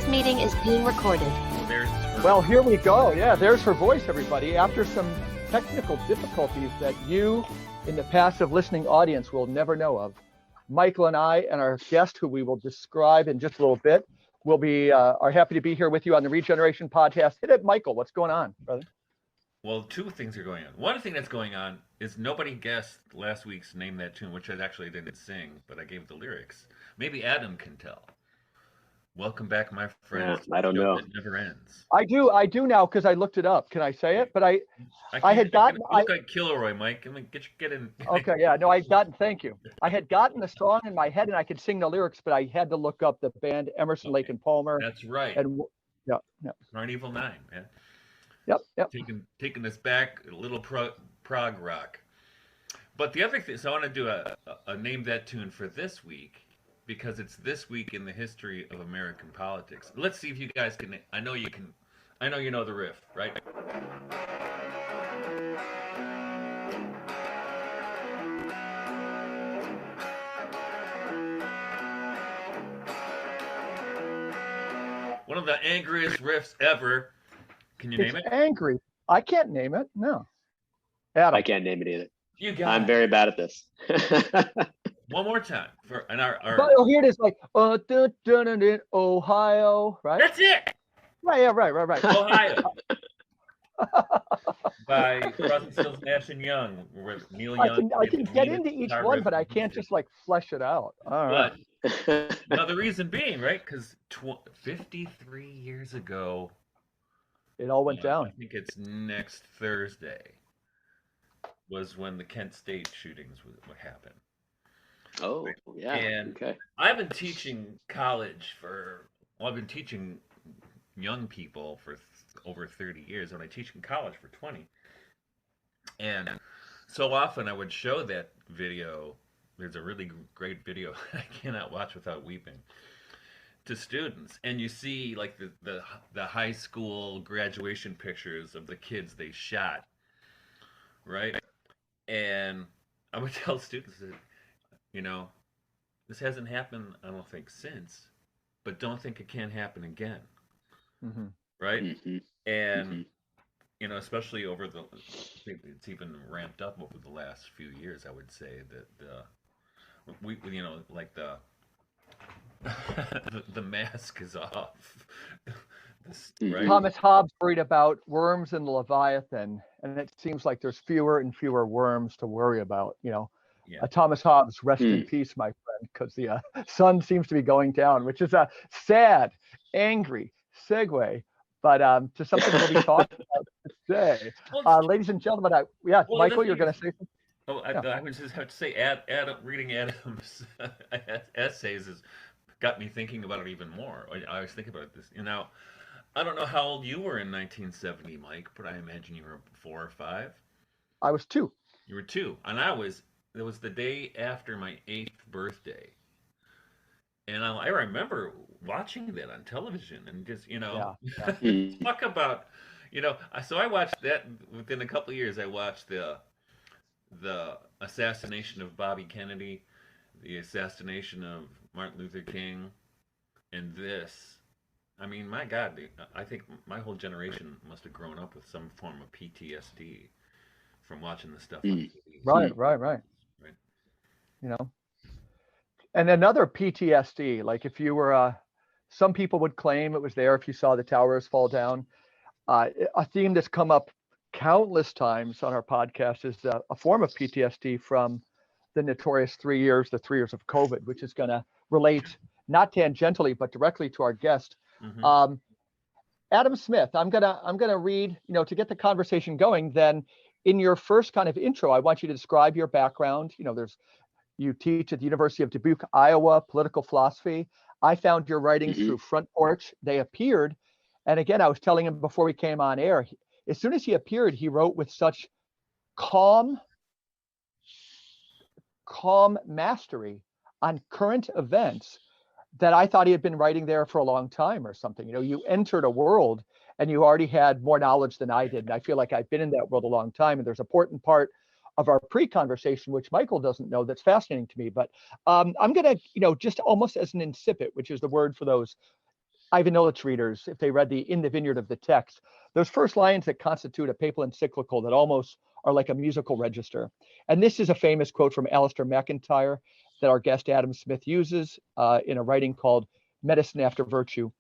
meeting is being recorded. Well, here we go. Yeah, there's her voice, everybody. After some technical difficulties that you in the passive listening audience will never know of, Michael and I and our guest, who we will describe in just a little bit, will be are happy to be here with you on the Regeneration podcast. Hit it, Michael. What's going on, brother? Well, two things are going on. One thing that's going on is nobody guessed last week's Name That Tune, which I actually didn't sing, but I gave the lyrics. Maybe Adam can tell. Welcome back, my friends. Yeah, I don't know. It never ends. I do now because I looked it up. Can I say it? But I had gotten. You look like Kilroy, Mike. I mean, get in. Okay, yeah, no, thank you. I had gotten the song in my head and I could sing the lyrics, but I had to look up the band Emerson, Lake and Palmer. That's right. And yeah. Carnival 9, man. Yep. Taking this back, a little prog rock. But the other thing, so I want to do a Name That Tune for this week, because it's this week in the history of American politics. Let's see if you guys can. I know you know the riff, right? One of the angriest riffs ever. Can you name it? Angry. I can't name it. No. Adam. I can't name it either. You got I'm very bad at this. One more time for our Oh, here it is, like Ohio, right? That's it. Right. Ohio. By Crosby, Stills, Nash and Young, with Neil Young. I can get into each one, but I can't just like flesh it out. All right. But now the reason being, right? Because 53 years ago, it all went down. I think it's next Thursday was when the Kent State shootings would happen. Oh, yeah. And okay. I've been teaching college I've been teaching young people for over 30 years, and I teach in college for 20. And so often I would show that video. There's a really great video I cannot watch without weeping, to students. And you see like the high school graduation pictures of the kids they shot, right? And I would tell students that, this hasn't happened, I don't think, since, but don't think it can't happen again. Mm-hmm. Right? Mm-hmm. And, especially it's even ramped up over the last few years, I would say that like the mask is off. Right? Thomas Hobbes worried about worms in the Leviathan, and it seems like there's fewer and fewer worms to worry about, Yeah. Thomas Hobbes, rest in peace, my friend, because the sun seems to be going down, which is a sad, angry segue, but to something we'll be talking about today. Ladies and gentlemen, Michael, you're going to say something? Oh, I would just have to say, reading Adam's essays has got me thinking about it even more. I was thinking about this. I don't know how old you were in 1970, Mike, but I imagine you were 4 or 5. I was 2. You were 2, and it was the day after my 8th birthday. And I remember watching that on television and just, talk about, so I watched that within a couple of years. I watched the assassination of Bobby Kennedy, the assassination of Martin Luther King, and this. I mean, my God, I think my whole generation must have grown up with some form of PTSD from watching this stuff on TV. Right. And another PTSD, like if you were, some people would claim it was there if you saw the towers fall down. A theme that's come up countless times on our podcast is a form of PTSD from the notorious 3 years of COVID, which is going to relate not tangentially but directly to our guest. Mm-hmm. Adam Smith, I'm gonna read, to get the conversation going. Then in your first kind of intro, I want you to describe your background. You teach at the University of Dubuque, Iowa, political philosophy. I found your writings through Front Porch. They appeared. And again, I was telling him before we came on air, as soon as he appeared, he wrote with such calm mastery on current events that I thought he had been writing there for a long time or something. You entered a world and you already had more knowledge than I did. And I feel like I've been in that world a long time. And there's an important part of our pre-conversation, which Michael doesn't know, that's fascinating to me. But I'm going to, just almost as an incipit, which is the word for those Ivan Illich readers, if they read the In the Vineyard of the Text, those first lines that constitute a papal encyclical that almost are like a musical register. And this is a famous quote from Alistair MacIntyre that our guest Adam Smith uses in a writing called Medicine After Virtue.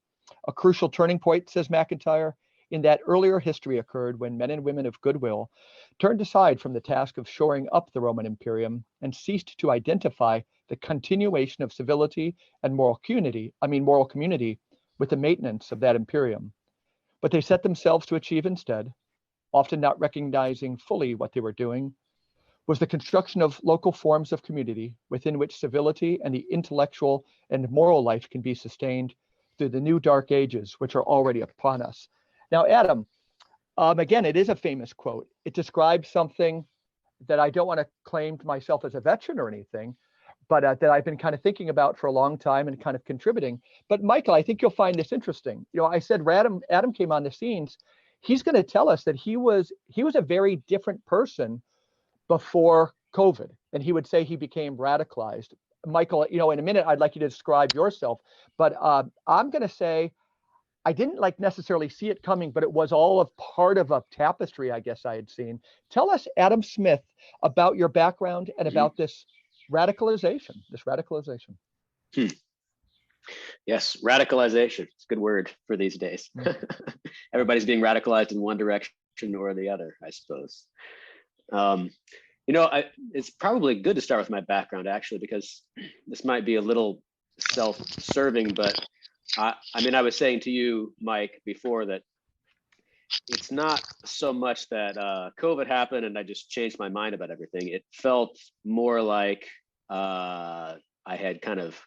A crucial turning point, says MacIntyre, in that earlier history occurred when men and women of goodwill turned aside from the task of shoring up the Roman Imperium and ceased to identify the continuation of civility and moral community with the maintenance of that imperium. But they set themselves to achieve instead, often not recognizing fully what they were doing, was the construction of local forms of community within which civility and the intellectual and moral life can be sustained through the new dark ages which are already upon us. Now, Adam, again, it is a famous quote. It describes something that I don't want to claim to myself as a veteran or anything, but that I've been kind of thinking about for a long time and kind of contributing. But Michael, I think you'll find this interesting. You know, I said Adam came on the scenes. He's going to tell us that he was a very different person before COVID, and he would say he became radicalized. Michael, you know, in a minute, I'd like you to describe yourself, but I'm going to say I didn't like necessarily see it coming, but it was all of part of a tapestry, I guess I had seen. Tell us, Adam Smith, about your background and about this radicalization. Yes, radicalization. It's a good word for these days. Everybody's being radicalized in one direction or the other, I suppose. You know, it's probably good to start with my background, actually, because this might be a little self-serving, but I mean, I was saying to you, Mike, before that it's not so much that COVID happened and I just changed my mind about everything. It felt more like I had kind of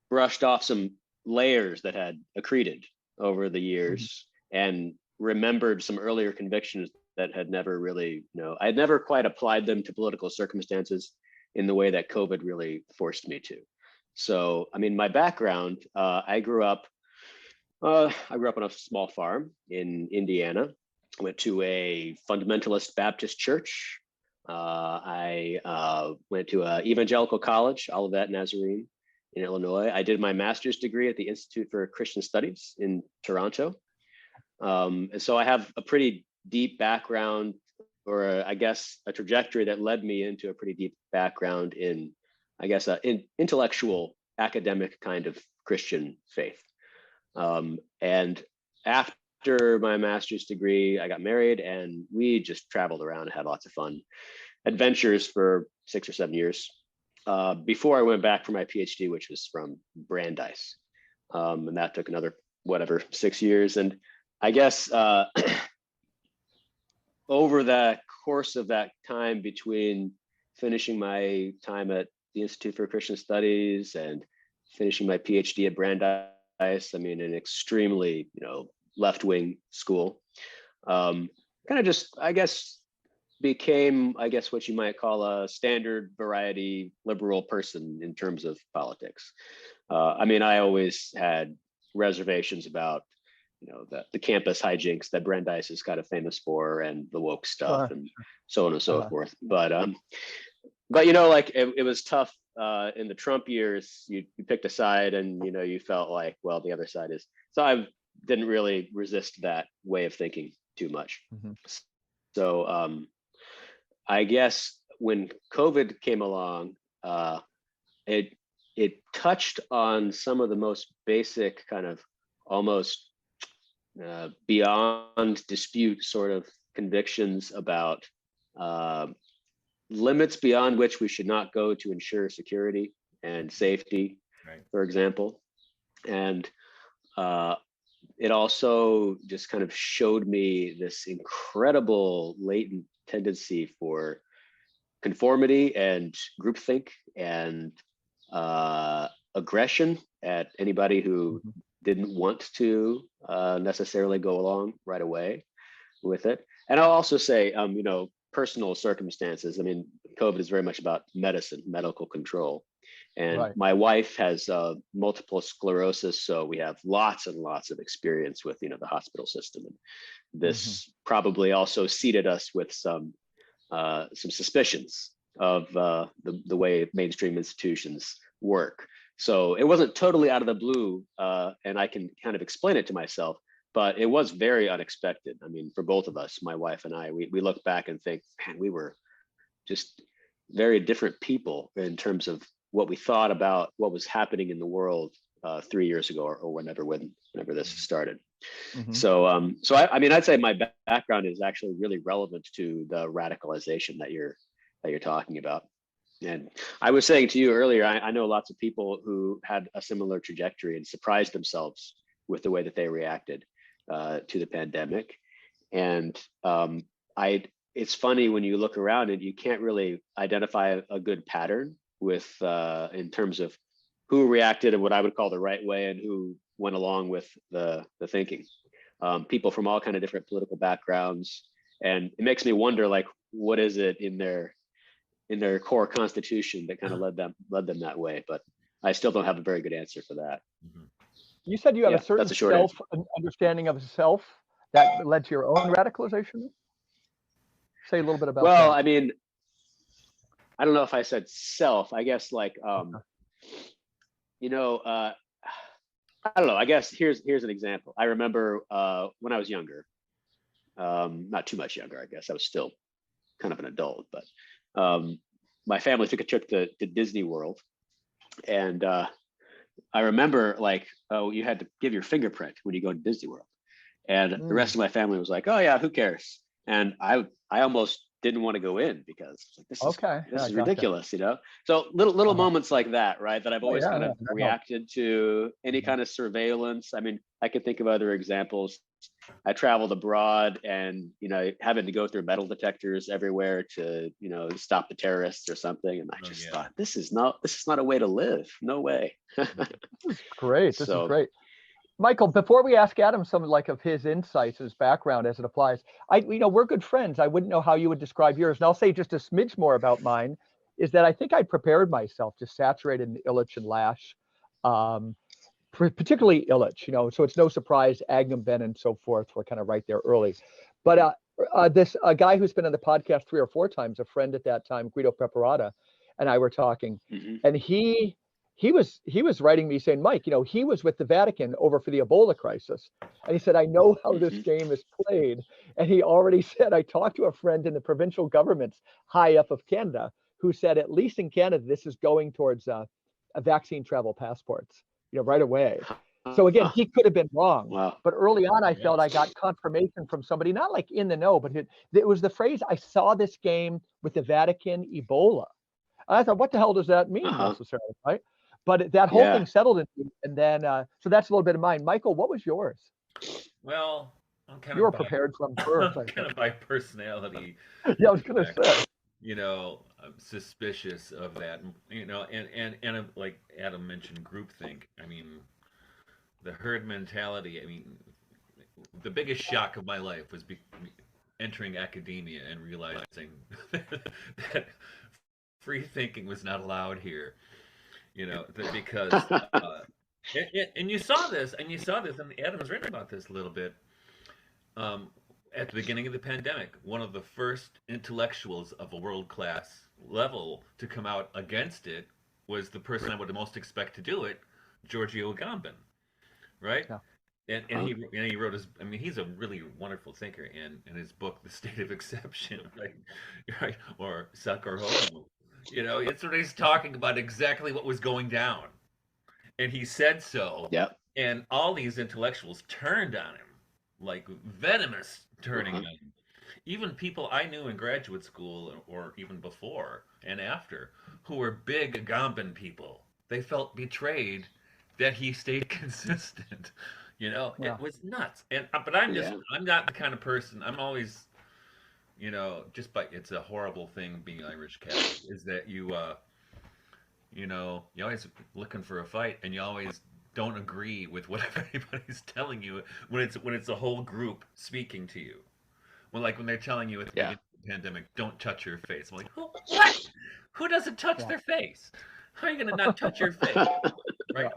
brushed off some layers that had accreted over the years and remembered some earlier convictions that had never really, I had never quite applied them to political circumstances in the way that COVID really forced me to. So, I mean, my background, I grew up on a small farm in Indiana. I went to a fundamentalist Baptist church. I went to an evangelical college, Olivet Nazarene in Illinois. I did my master's degree at the Institute for Christian Studies in Toronto. And so I have a pretty deep background, or I guess a trajectory that led me into a pretty deep background in, I guess, in intellectual, academic kind of Christian faith. And after my master's degree, I got married and we just traveled around and had lots of fun adventures for 6 or 7 years before I went back for my PhD, which was from Brandeis. And that took another, 6 years. And I guess over the course of that time between finishing my time at the Institute for Christian Studies and finishing my PhD at Brandeis, I mean, an extremely, left-wing school, kind of just, I guess, became, what you might call a standard variety liberal person in terms of politics. I mean, I always had reservations about, the campus hijinks that Brandeis is kind of famous for, and the woke stuff, and so on and so forth. But like it was tough in the Trump years. You picked a side, and you felt like, well, the other side is. So I didn't really resist that way of thinking too much. So I guess when COVID came along, it touched on some of the most basic kind of almost beyond dispute sort of convictions about limits beyond which we should not go to ensure security and safety, right, for example. And it also just kind of showed me this incredible latent tendency for conformity and groupthink and aggression at anybody who didn't want to necessarily go along right away with it. And I'll also say, personal circumstances. I mean, COVID is very much about medicine, medical control. And right, my wife has multiple sclerosis, so we have lots and lots of experience with, the hospital system. And this probably also seeded us with some suspicions of the way mainstream institutions work. So it wasn't totally out of the blue, and I can kind of explain it to myself, but it was very unexpected. I mean, for both of us, my wife and I, we look back and think, man, we were just very different people in terms of what we thought about what was happening in the world 3 years ago, or whenever this started. Mhm. So I mean, I'd say my background is actually really relevant to the radicalization that you're talking about. And I was saying to you earlier, I know lots of people who had a similar trajectory and surprised themselves with the way that they reacted to the pandemic. And it's funny when you look around and you can't really identify a good pattern with in terms of who reacted in what I would call the right way and who went along with the thinking. People from all kind of different political backgrounds, and it makes me wonder, like, what is it in their core constitution that kind of led them that way? But I still don't have a very good answer for that. Mhm. You said you have Yeah, a certain that's a short answer. understanding of self that led to your own radicalization. Say a little bit about Well, that. I mean, I don't know if I said self. I guess like you know, I don't know. I guess here's an example. I remember when I was younger, not too much younger, I guess. I was still kind of an adult, but my family took a trip to Disney World, and I remember, like, oh, you had to give your fingerprint when you go to Disney World, and the rest of my family was like, oh yeah, who cares? And I almost didn't want to go in because like, this Okay. is Gotcha. ridiculous, you know. So little moments like that, right? That I've Oh, always yeah, kind yeah, of that helps. reacted to any Mhm. kind of surveillance. I mean, I could think of other examples. I traveled abroad, and having to go through metal detectors everywhere to stop the terrorists or something, and I Oh, just yeah. thought, this is not a way to live. No way. This is great. This is So great. Michael, before we ask Adam some like of his insights, his background as it applies, we're good friends. I wouldn't know how you would describe yours. And I'll say just a smidge more about mine is that I think I prepared myself, just saturated in Illich and Lash, particularly Illich, so it's no surprise Agamben and so forth were kind of right there early. But this guy who's been on the podcast 3 or 4 times, a friend at that time, Guido Preparata, and I were talking, and he was writing me saying, Mike, he was with the Vatican over for the Ebola crisis. And he said, I know how this game is played. And he already said, I talked to a friend in the provincial governments high up of Canada who said, at least in Canada, this is going towards a vaccine travel passports, right away. So again, he could have been wrong. wow. But early on, I felt I got confirmation from somebody, not like in the know, but it was the phrase, I saw this game with the Vatican Ebola. I thought, what the hell does that mean necessarily, right? But that whole thing settled in me, and then so that's a little bit of mine. Michael, what was yours? Well, I'm kind You were of prepared from birth. I'm kind of by personality. Yeah, I was gonna say. I'm suspicious of that. And like Adam mentioned, groupthink. I mean, the herd mentality. I mean, the biggest shock of my life was entering academia and realizing that free thinking was not allowed here. Because and you saw this, and Adam's written about this a little bit. At the beginning of the pandemic, one of the first intellectuals of a world-class level to come out against it was the person I would most expect to do it, Giorgio Agamben, right? Yeah. And he wrote his. I mean, he's a really wonderful thinker, and in his book, The State of Exception, right, or Sakharov, it's what he's talking about exactly what was going down, and he said so. Yep. And all these intellectuals turned on him, like venomous turning on him. Even people I knew in graduate school, or even before and after, who were big Agamben people, they felt betrayed that he stayed consistent. It was nuts. But I'm not the kind of person. I'm always, it's a horrible thing being Irish Catholic, is that you're always looking for a fight, and you always don't agree with whatever anybody's telling you when it's a whole group speaking to you. When they're telling you at the beginning of the pandemic, don't touch your face. I'm like, what? Who doesn't touch their face? How are you gonna not touch your face? Right.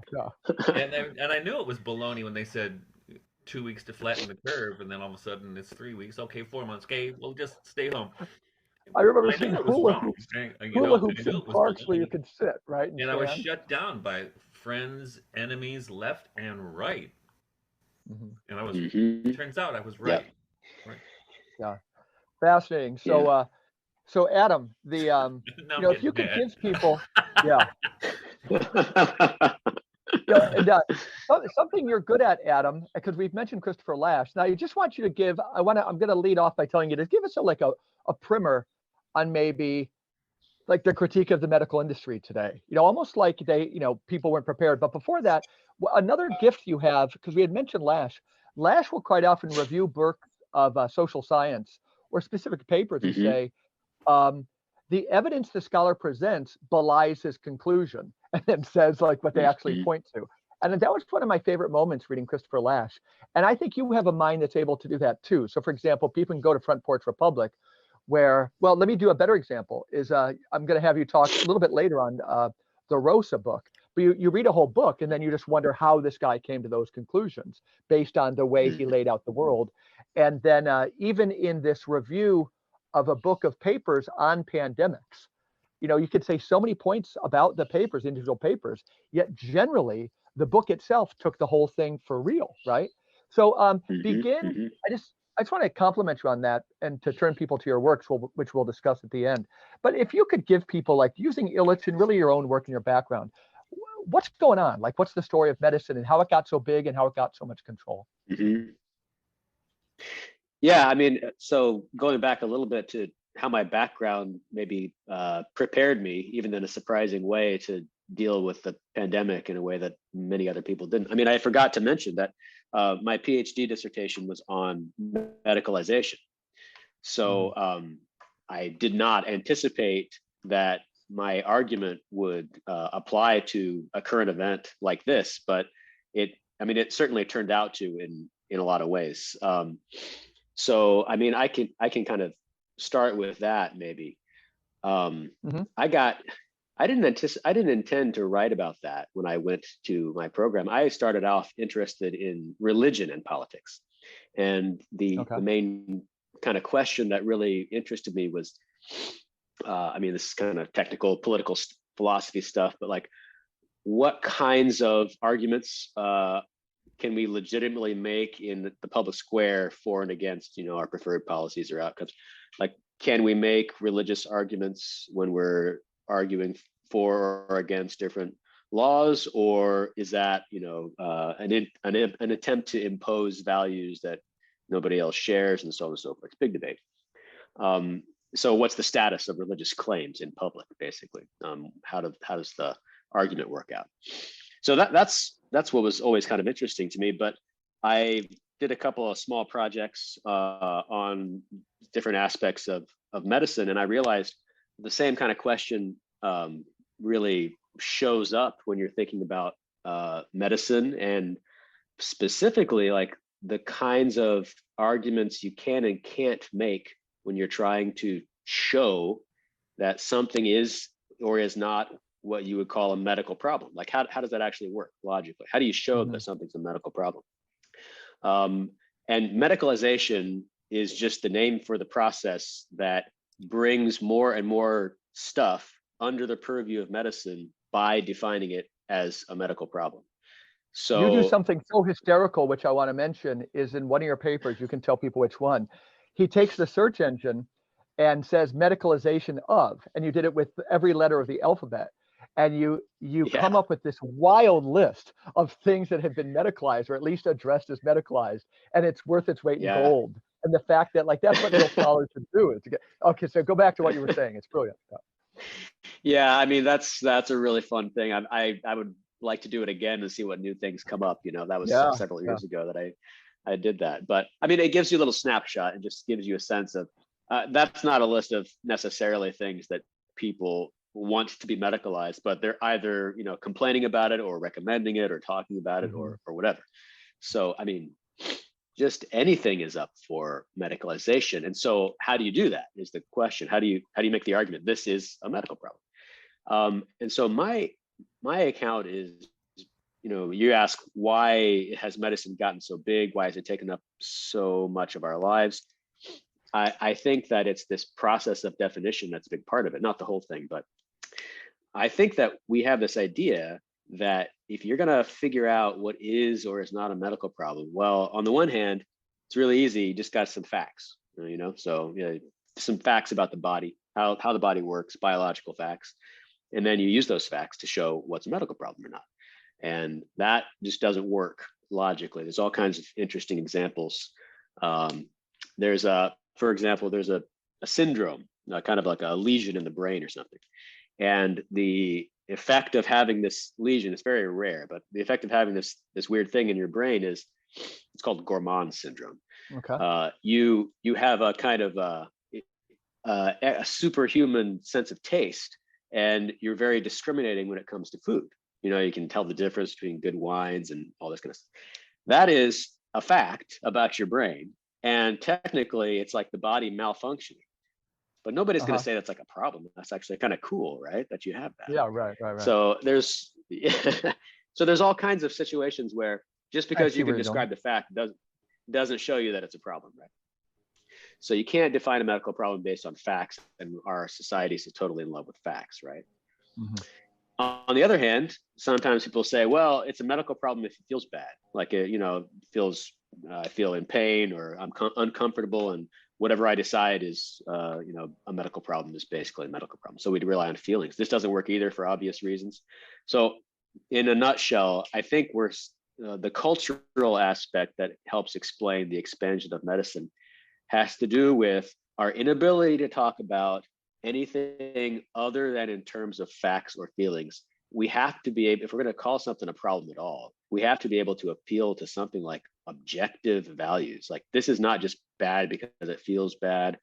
And I knew it was baloney when they said 2 weeks to flatten the curve, and then all of a sudden it's 3 weeks. Okay, 4 months. Okay, well, just stay home. I remember seeing hula hoops in I knew it was parks where you baloney. could sit, right? And I was shut down by friends, enemies, left and right. Mhm. And I was, Mhm. turns out I was Yep. right. Right. Yeah, fascinating. Yeah. So Adam, Now I'm if you getting could mad. give people, yeah, and something you're good at, Adam, because we've mentioned Christopher Lasch. Now, I just want you to give. I'm going to lead off by telling you to give us a primer on maybe like the critique of the medical industry today. Almost like people weren't prepared. But before that, another gift you have, because we had mentioned Lasch. Lasch will quite often review works of social science or specific papers and Mhm. say, the evidence the scholar presents belies his conclusion, and then says like what they actually Mhm. point to. And that was one of my favorite moments reading Christopher Lasch. And I think you have a mind that's able to do that too. So for example, people can go to Front Porch Republic where, well, let me do a better example is I'm going to have you talk a little bit later on the Rosa book. But you read a whole book and then you just wonder how this guy came to those conclusions based on the way he Mhm. laid out the world. And then even in this review of a book of papers on pandemics, you could say so many points about the papers, individual papers, yet generally the book itself took the whole thing for real, right? So Mhm. begin. Mhm. I just want to compliment you on that and to turn people to your works, which we'll discuss at the end. But if you could give people, like using Illich and really your own work and your background, what's going on? Like, what's the story of medicine and how it got so big and how it got so much control? Mhm. Yeah, I mean, so going back a little bit to how my background maybe prepared me, even in a surprising way, to deal with the pandemic in a way that many other people didn't. I mean, I forgot to mention that my PhD dissertation was on medicalization. Mhm. So I did not anticipate that my argument would apply to a current event like this, but I mean, it certainly turned out to in a lot of ways. So I mean, I can kind of start with that maybe. Um, Mhm. I got I didn't intend to write about that when I went to my program. I started off interested in religion and politics, and Okay. the main kind of question that really interested me was, I mean, this is kind of technical political philosophy stuff, but like, what kinds of arguments can we legitimately make in the public square for and against, our preferred policies or outcomes? Like, can we make religious arguments when we're arguing for or against different laws, or is that, an attempt to impose values that nobody else shares, and so on and so forth? It's a big debate. Um, so, what's the status of religious claims in public, basically? How does the argument work out? So that's what was always kind of interesting to me. But I did a couple of small projects on different aspects of medicine, and I realized the same kind of question really shows up when you're thinking about medicine, and specifically like the kinds of arguments you can and can't make when you're trying to show that something is or is not what you would call a medical problem. Like, how does that actually work logically? How do you show that Mhm. something's a medical problem? Um, and medicalization is just the name for the process that brings more and more stuff under the purview of medicine by defining it as a medical problem. You do So, something so hysterical, which I want to mention, is in one of your papers. You can tell people which one. He takes the search engine and says medicalization of, and you did it with every letter of the alphabet. And you come yeah, up with this wild list of things that have been medicalized or at least addressed as medicalized, and it's worth its weight in yeah. gold. And the fact that like that's what real scholars should do is to get okay. So go back to what you were saying. It's brilliant. Yeah, I mean, that's a really fun thing. I would like to do it again and see what new things come up. That was Yeah, several yeah. years ago that I did that. But I mean, it gives you a little snapshot and just gives you a sense of that's not a list of necessarily things that people want to be medicalized, but they're either complaining about it or recommending it or talking about it Mhm. or whatever. So I mean, just anything is up for medicalization. And so how do you do that is the question. How do you make the argument this is a medical problem? And so my account is, you ask, why has medicine gotten so big? Why has it taken up so much of our lives? I think that it's this process of definition that's a big part of it, not the whole thing, but I think that we have this idea that if you're going to figure out what is or is not a medical problem, well, on the one hand, it's really easy. You just got some facts, so some facts about the body, how the body works, biological facts. And then you use those facts to show what's a medical problem or not. And that just doesn't work logically. There's all kinds of interesting examples. For example, there's a syndrome, kind of like a lesion in the brain or something. And the effect of having this lesion is very rare, but the effect of having this weird thing in your brain it's called Gourmand syndrome. Okay. You have a kind of a superhuman sense of taste, and you're very discriminating when it comes to food. You can tell the difference between good wines and all this kind of stuff. That is a fact about your brain, and technically it's like the body malfunctioning. But nobody's going to say that's like a problem. That's actually kind of cool, right? That you have that. Yeah, right. So there's all kinds of situations where just because you can describe the fact doesn't show you that it's a problem, right? So you can't define a medical problem based on facts, and our society is totally in love with facts, right? Mm-hmm. On the other hand, sometimes people say, well, it's a medical problem if it feels bad, like I feel in pain, or I'm uncomfortable, and whatever I decide is, a medical problem is basically a medical problem. So we'd rely on feelings. This doesn't work either for obvious reasons. So in a nutshell, I think the cultural aspect that helps explain the expansion of medicine has to do with our inability to talk about anything other than in terms of facts or feelings. We have to be able, if we're going to call something a problem at all, we have to be able to appeal to something like objective values. Like, this is not just bad because it feels bad.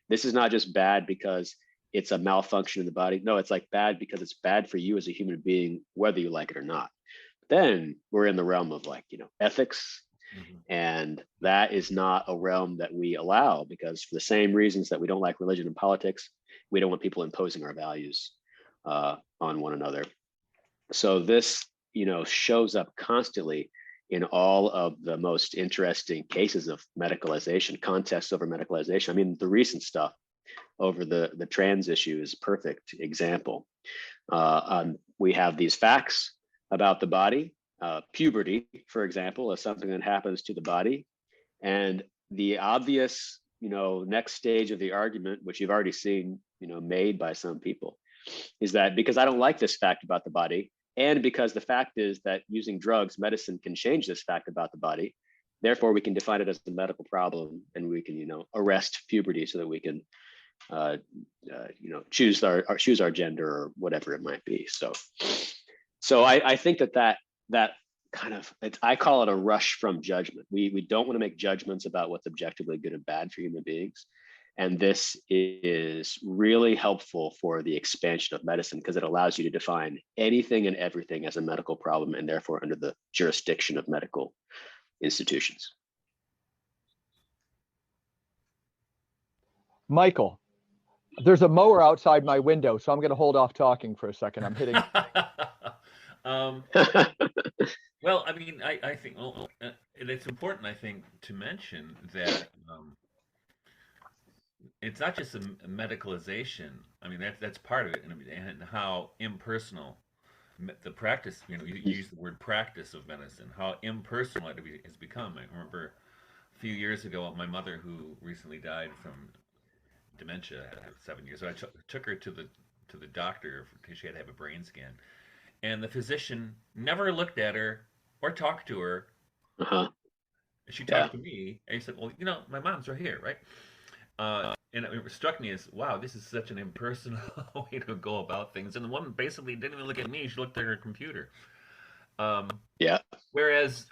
This is not just bad because it's a malfunction in the body. No, it's like bad because it's bad for you as a human being, whether you like it or not. Then we're in the realm of ethics. Mm-hmm. And that is not a realm that we allow, because for the same reasons that we don't like religion and politics, we don't want people imposing our values on one another. So this, shows up constantly in all of the most interesting cases of medicalization, contests over medicalization. I mean, the recent stuff over the trans issue is a perfect example. We have these facts about the body. Puberty, for example, is something that happens to the body. And the obvious, next stage of the argument, which you've already seen, made by some people, is that because I don't like this fact about the body, and because the fact is that using drugs, medicine can change this fact about the body, therefore we can define it as a medical problem, and we can, arrest puberty so that we can, choose our gender or whatever it might be. So I think that kind of, I call it a rush from judgment. We don't want to make judgments about what's objectively good and bad for human beings. And this is really helpful for the expansion of medicine, because it allows you to define anything and everything as a medical problem, and therefore under the jurisdiction of medical institutions. Michael, there's a mower outside my window, so I'm going to hold off talking for a second. I'm hitting. Well, I mean, I think, and it's important, I think, to mention that it's not just a medicalization. I mean, that's part of it, and how impersonal the practice. You use the word practice of medicine. How impersonal it has become. I remember a few years ago, my mother, who recently died from dementia, 7 years. So I took her to the doctor because she had to have a brain scan. And the physician never looked at her or talked to her. Uh-huh. She talked to me, and he said, well, my mom's right here, right? And it struck me as, wow, this is such an impersonal way to go about things. And the woman basically didn't even look at me. She looked at her computer. Yeah. Whereas,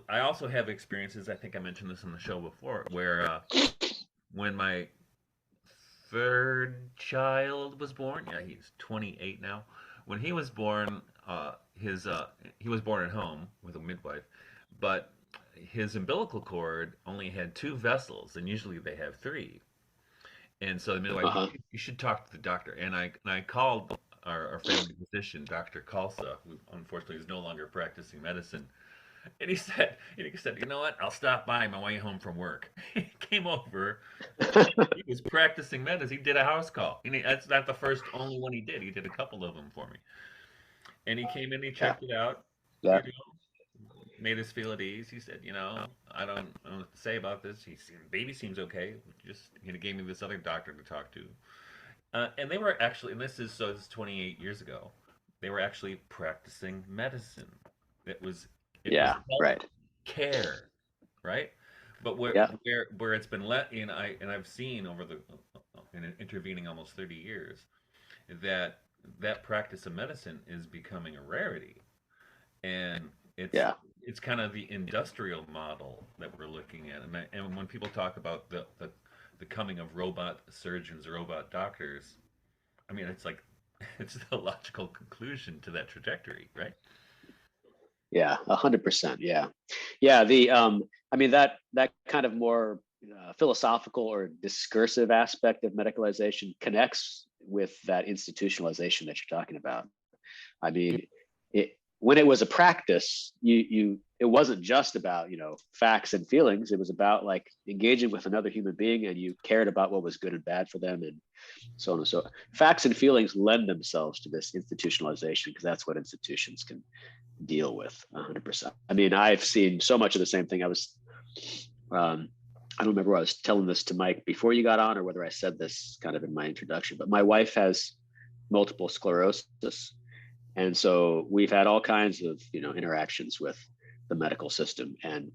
I also have experiences, I think I mentioned this on the show before, where when my third child was born, he's 28 now. When he was born, he was born at home with a midwife, but his umbilical cord only had 2 vessels, and usually they have 3. And so the midwife, you should talk to the doctor. And I called our family physician, Dr. Kalsa, who unfortunately is no longer practicing medicine. And he said, you know what? I'll stop by on my way home from work. He came over. He was practicing medicine. He did a house call. And that's not the only one he did. He did a couple of them for me. And he came in, he checked it out. Yeah. Made us feel at ease. He said, I don't know what to say about this. Baby seems okay. Just gave me this other doctor to talk to. And they were actually, and this is 28 years ago. They were actually practicing medicine. It was Yeah. health Right. care, right? But where Yeah. where it's been I've seen over the in intervening almost 30 years that practice of medicine is becoming a rarity, and it's Yeah. it's kind of the industrial model that we're looking at, and when people talk about the coming of robot surgeons, robot doctors, I mean it's like it's the logical conclusion to that trajectory, right? Yeah. 100%. Yeah. Yeah. I mean, that kind of more philosophical or discursive aspect of medicalization connects with that institutionalization that you're talking about. I mean, when it was a practice, it wasn't just about, facts and feelings. It was about like engaging with another human being, and you cared about what was good and bad for them, and so on and so on. Facts and feelings lend themselves to this institutionalization, because that's what institutions can deal with 100%. I mean, I've seen so much of the same thing. I don't remember whether I was telling this to Mike before you got on, or whether I said this kind of in my introduction, but my wife has multiple sclerosis. And so we've had all kinds of, interactions with the medical system, and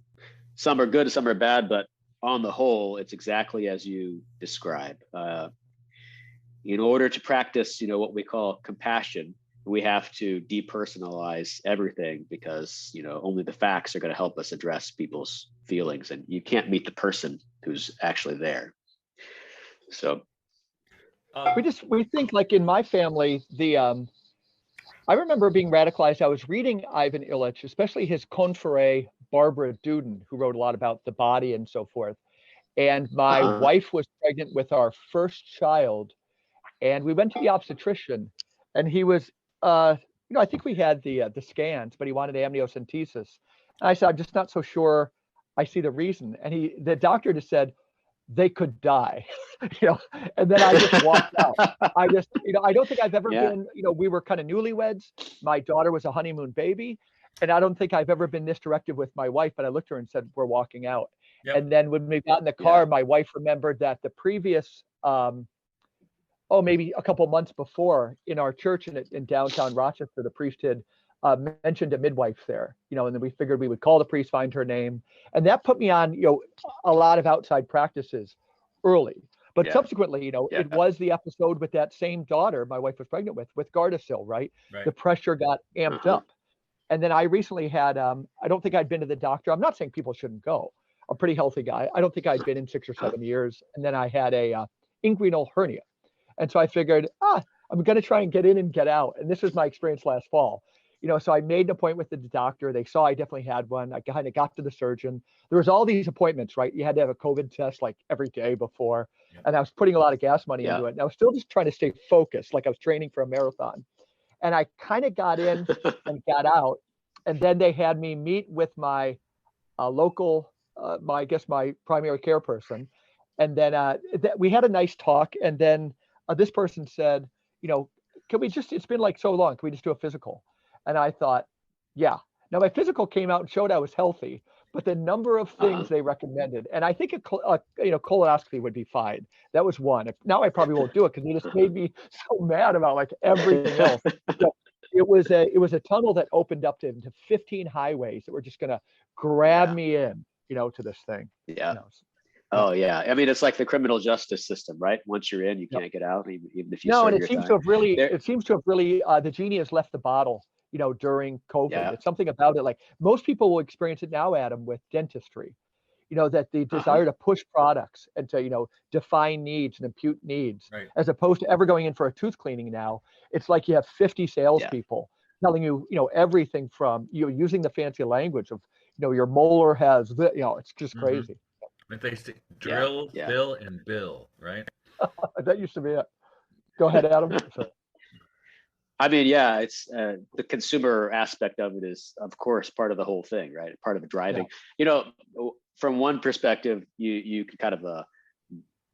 some are good, some are bad, but on the whole, it's exactly as you describe. In order to practice, what we call compassion, we have to depersonalize everything, because, only the facts are going to help us address people's feelings, and you can't meet the person who's actually there. So we think, like in my family, I remember being radicalized. I was reading Ivan Illich, especially his confrere Barbara Duden, who wrote a lot about the body and so forth. And my wife was pregnant with our first child, and we went to the obstetrician, and he was, I think we had the scans, but he wanted amniocentesis. And I said, I'm just not so sure I see the reason. And the doctor just said, they could die, and then I just walked out. I don't think I've ever been, we were kind of newlyweds. My daughter was a honeymoon baby, and I don't think I've ever been this directive with my wife, but I looked at her and said, we're walking out. Yep. And then when we got in the car, my wife remembered that the previous, maybe a couple months before, in our church in downtown Rochester, the priest had mentioned a midwife there, and then we figured we would call the priest, find her name. And that put me on, a lot of outside practices early. But subsequently, it was the episode with that same daughter my wife was pregnant with Gardasil, right? The pressure got amped up. And then I recently had, I don't think I'd been to the doctor. I'm not saying people shouldn't go. I'm a pretty healthy guy. I don't think I'd been in 6 or 7 years. And then I had a inguinal hernia. And so I figured, I'm going to try and get in and get out. And this was my experience last fall. So I made an appointment with the doctor. They saw I definitely had one. I kind of got to the surgeon. There was all these appointments, right? You had to have a COVID test like every day before. And I was putting a lot of gas money into it. And I was still just trying to stay focused, like I was training for a marathon. And I kind of got in and got out. And then they had me meet with my local, my primary care person. And then we had a nice talk. And then this person said, can we just, it's been like so long, can we just do a physical? And I thought, yeah. Now my physical came out and showed I was healthy, but the number of things they recommended, and I think a colonoscopy would be fine. That was one. Now I probably won't do it, because it just made me so mad about like everything else. So it was a tunnel that opened up into 15 highways that were just going to grab me in, to this thing. Yeah. Oh yeah. I mean, it's like the criminal justice system, right? Once you're in, you can't get out, even if you serve your time. It seems to have really, the genie has left the bottle, during COVID. It's something about it. Like most people will experience it now, Adam, with dentistry, that the desire to push products and to, define needs and impute needs, as opposed to ever going in for a tooth cleaning now. It's like you have 50 salespeople telling you, everything from, using the fancy language of, your molar has, it's just crazy. But they say drill, fill, and bill, right? That used to be it. Go ahead, Adam. I mean, it's the consumer aspect of it is, of course, part of the whole thing, right? Part of the driving. From one perspective, you can kind of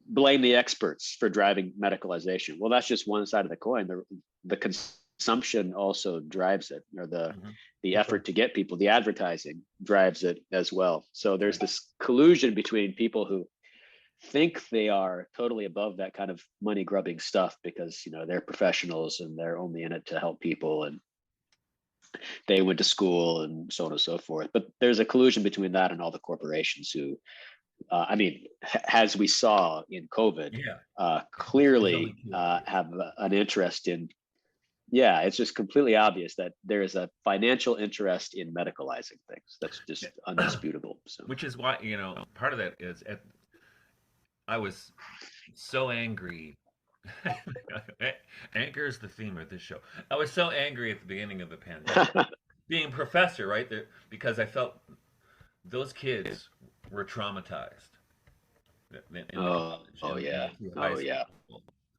blame the experts for driving medicalization. Well, that's just one side of the coin. The consumption also drives it, or the Sure. effort to get people, the advertising drives it as well. So there's this collusion between people who think they are totally above that kind of money grubbing stuff because, you know, they're professionals and they're only in it to help people and they went to school and so on and so forth. But there's a collusion between that and all the corporations who, I mean, as we saw in COVID, clearly have an interest in, it's just completely obvious that there is a financial interest in medicalizing things. That's just undisputable. So, which is why, you know, part of that is I was so angry. Anger is the theme of this show. I was so angry at the beginning of the pandemic, being a professor, right there, because I felt those kids were traumatized.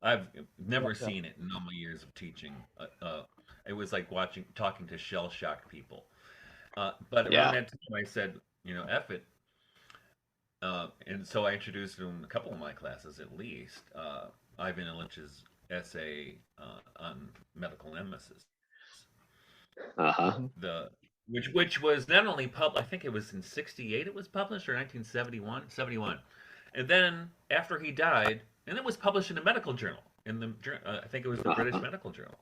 I've never seen it in all my years of teaching. It was like talking to shell-shocked people. But around that time, I said, you know, F it. And so I introduced them in a couple of my classes, at least. Ivan Illich's essay on medical nemesis. Which was not only published, I think it was in '68 it was published, or 1971, 71. And then after he died, and it was published in a medical journal, I think it was the British Medical Journal.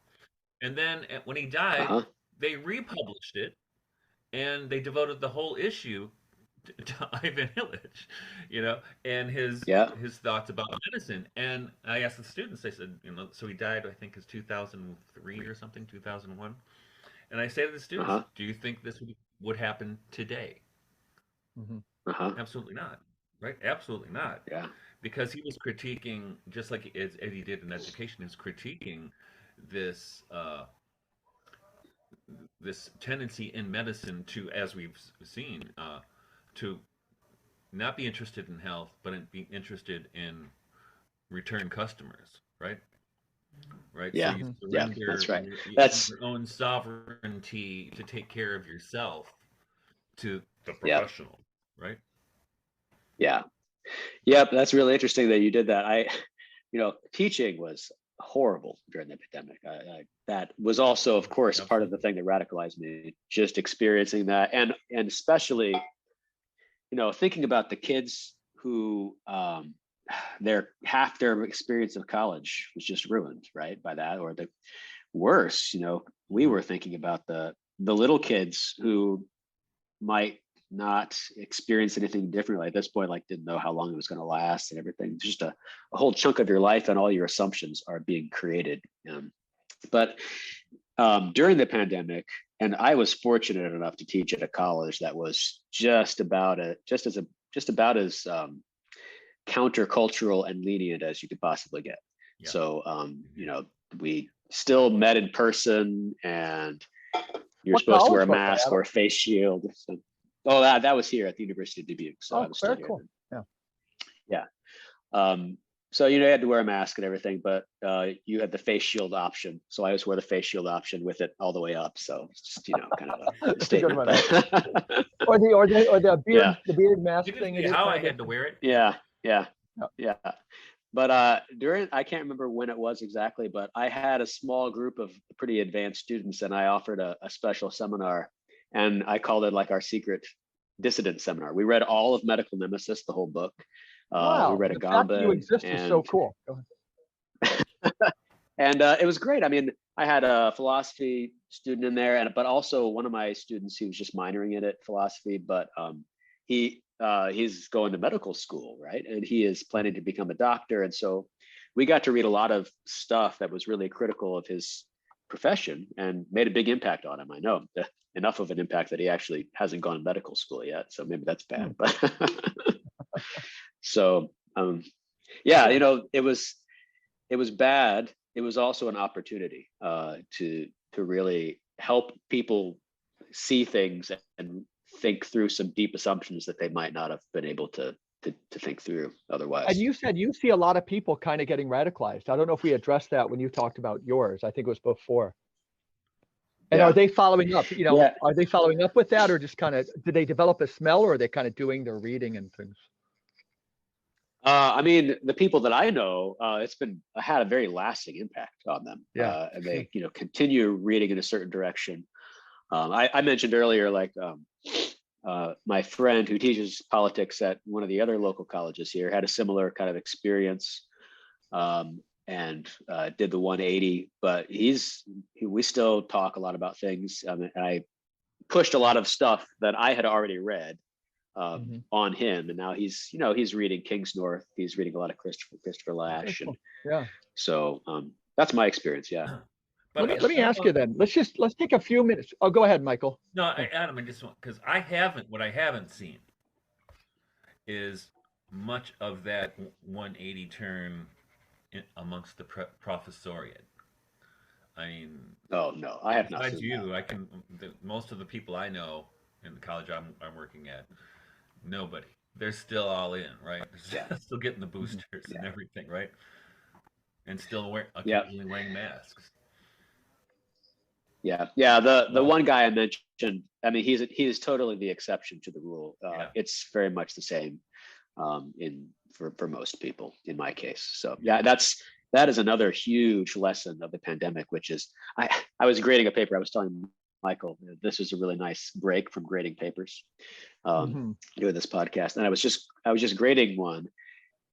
And then when he died, they republished it, and they devoted the whole issue to Ivan Illich, you know, and his thoughts about medicine. And I asked the students, I said, you know, so he died, I think, is 2003 or something, 2001. And I say to the students, do you think this would happen today? Absolutely not, right? Absolutely not. Yeah. Because he was critiquing, just like as he did in education, is critiquing this this tendency in medicine to, as we've seen, to not be interested in health, but be interested in return customers, right? Right. Yeah. So you surrender that's right. That's your own sovereignty to take care of yourself to the professional, right? Yeah. Yep. That's really interesting that you did that. You know, teaching was horrible during the pandemic. That was also, of course, part of the thing that radicalized me, just experiencing that. And especially, you know, thinking about the kids who half their experience of college was just ruined, right, by that. Or the worse, you know, we were thinking about the little kids who might not experience anything differently at this point, like didn't know how long it was going to last and everything. Just a whole chunk of your life and all your assumptions are being created. But during the pandemic, and I was fortunate enough to teach at a college that was just about as countercultural and lenient as you could possibly get. Yeah. So, you know, we still met in person, and you're supposed to wear a mask or a face shield. So, that was here at the University of Dubuque. So I was still here. Cool. Yeah. So, you know, you had to wear a mask and everything, but you had the face shield option. So I always wore the face shield option with it all the way up. So it's just, you know, kind of a statement. or the beard, the beard mask thing. How I had to wear it. Yeah. But I can't remember when it was exactly, but I had a small group of pretty advanced students, and I offered a special seminar, and I called it like our secret dissident seminar. We read all of Medical Nemesis, the whole book. Wow, we read the fact that you exist is so cool. And it was great. I mean, I had a philosophy student in there, but also one of my students who was just minoring in it, philosophy, but he's going to medical school, right? And he is planning to become a doctor. And so we got to read a lot of stuff that was really critical of his profession and made a big impact on him. I know enough of an impact that he actually hasn't gone to medical school yet. So maybe that's bad. But so, you know, it was bad. It was also an opportunity to really help people see things and think through some deep assumptions that they might not have been able to think through otherwise. And you said you see a lot of people kind of getting radicalized. I don't know if we addressed that when you talked about yours. I think it was before. And are they following up? You know, are they following up with that, or just kind of, did they develop a smell, or are they kind of doing their reading and things? I mean, the people that I know, it's been had a very lasting impact on them. Yeah. And they, continue reading in a certain direction. I mentioned earlier, like my friend who teaches politics at one of the other local colleges here had a similar kind of experience, and did the 180. But we still talk a lot about things, and I pushed a lot of stuff that I had already read on him, and now he's reading King's North. He's reading a lot of Christopher Lash, and Yeah. so that's my experience. Yeah. But Let me ask you then. Let's take a few minutes. Oh, go ahead, Michael. No, Adam, I just want, because what I haven't seen is much of that 180 turn amongst the professoriate. I mean, oh no, I have not besides seen you, that. most of the people I know in the college I'm working at, nobody. They're still all in, right? They're still getting the boosters and everything, right? And still occasionally wearing masks. Yeah. The one guy I mentioned, I mean, he's totally the exception to the rule. It's very much the same for most people in my case. So yeah, that is another huge lesson of the pandemic, which is I was grading a paper. I was telling Michael, this was a really nice break from grading papers, doing this podcast, and I was just grading one,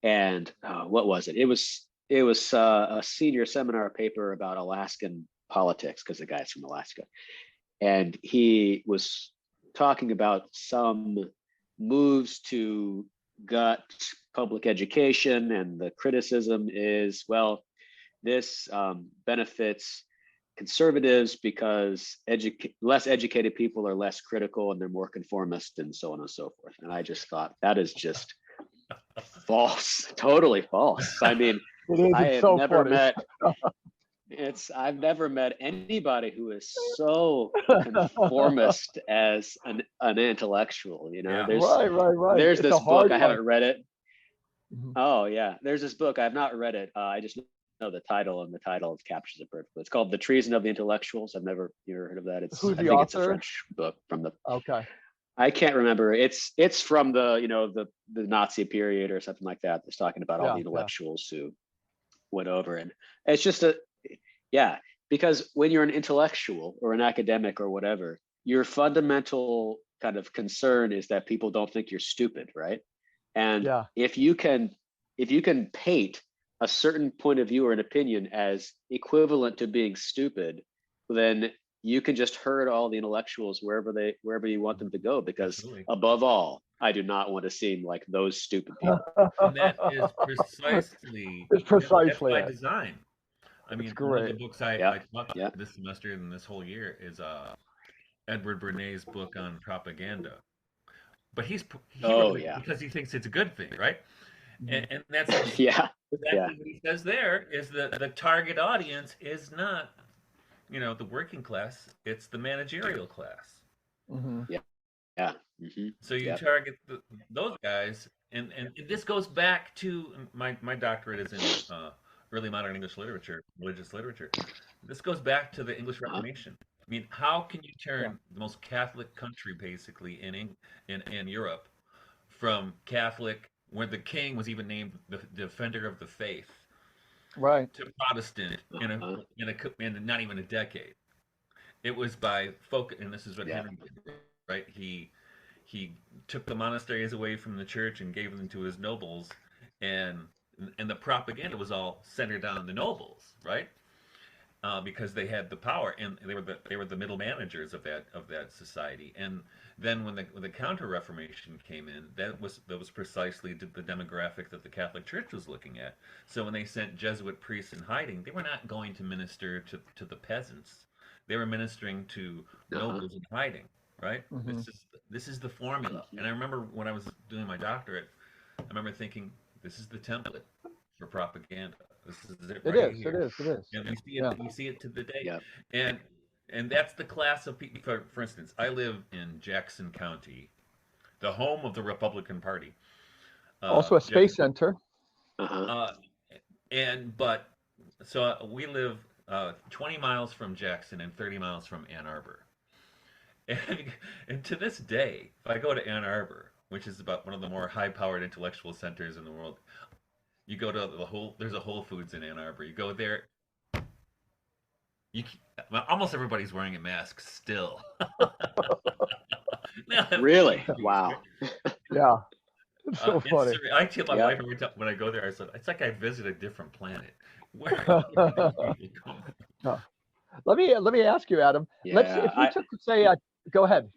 and what was it? It was a senior seminar paper about Alaskan politics, because the guy's from Alaska, and he was talking about some moves to gut public education, and the criticism is, well, this benefits conservatives because less educated people are less critical and they're more conformist, and so on and so forth. And I just thought, that is just false, totally false. I mean, I've never met anybody who is so conformist as an intellectual. Right. There's this book, I haven't read it. Oh yeah, there's this book, I've not read it. I just know the title, and the title captures it perfectly. It's called The Treason of the Intellectuals. I've never heard of that. Who's the I think author? It's a French book from the. Okay. I can't remember. It's from the Nazi period or something like that. It's talking about all the intellectuals who went over, and it's just because when you're an intellectual or an academic or whatever, your fundamental kind of concern is that people don't think you're stupid, right? And if you can paint a certain point of view or an opinion as equivalent to being stupid, then you can just herd all the intellectuals wherever you want them to go, because above all, I do not want to seem like those stupid people. And that is precisely that's by design. I mean, one of the books I taught this semester and this whole year is Edward Bernay's book on propaganda. But he wrote it because he thinks it's a good thing, right? And that's exactly what he says there, is that the target audience is not, the working class, it's the managerial class. So you target those guys, and this goes back to my doctorate is in early modern English literature, religious literature. This goes back to the English Reformation. I mean, how can you turn the most Catholic country, basically, in Europe, from Catholic, where the king was even named the defender of the faith, right, to Protestant in not even a decade? It was by focus, and this is what Henry did, right? He took the monasteries away from the church and gave them to his nobles, and the propaganda was all centered on the nobles, right? Because they had the power, and they were the middle managers of that society. And then when the Counter Reformation came in, that was precisely the demographic that the Catholic Church was looking at. So when they sent Jesuit priests in hiding, they were not going to minister to the peasants; they were ministering to nobles in hiding, right? This is the formula. And I remember when I was doing my doctorate, I remember thinking, this is the template for propaganda. This is it right here. It is. And we see it to the day. And that's the class of people. For instance, I live in Jackson County, the home of the Republican Party. Also a space center. So we live 20 miles from Jackson and 30 miles from Ann Arbor. And to this day, if I go to Ann Arbor, which is about one of the more high-powered intellectual centers in the world. You go to there's a Whole Foods in Ann Arbor. You go there, well, almost everybody's wearing a mask still. Really? Wow. Yeah, it's so funny. I tell my Yeah. wife every time when I go there, I said, it's like I visit a different planet. Where are these people coming? No. Let me ask you, Adam. Let's Yeah. if we took say go ahead.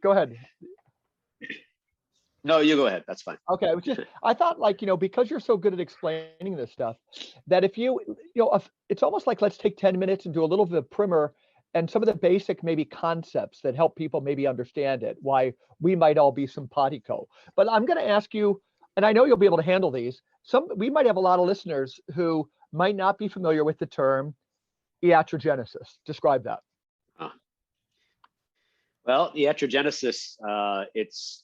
No, you go ahead. That's fine. Okay, I thought like, because you're so good at explaining this stuff, that if it's almost like let's take 10 minutes and do a little bit of primer and some of the basic maybe concepts that help people maybe understand it, why we might all be simpatico. But I'm going to ask you, and I know you'll be able to handle these. We might have a lot of listeners who might not be familiar with the term iatrogenesis. Describe that. Well, iatrogenesis, it's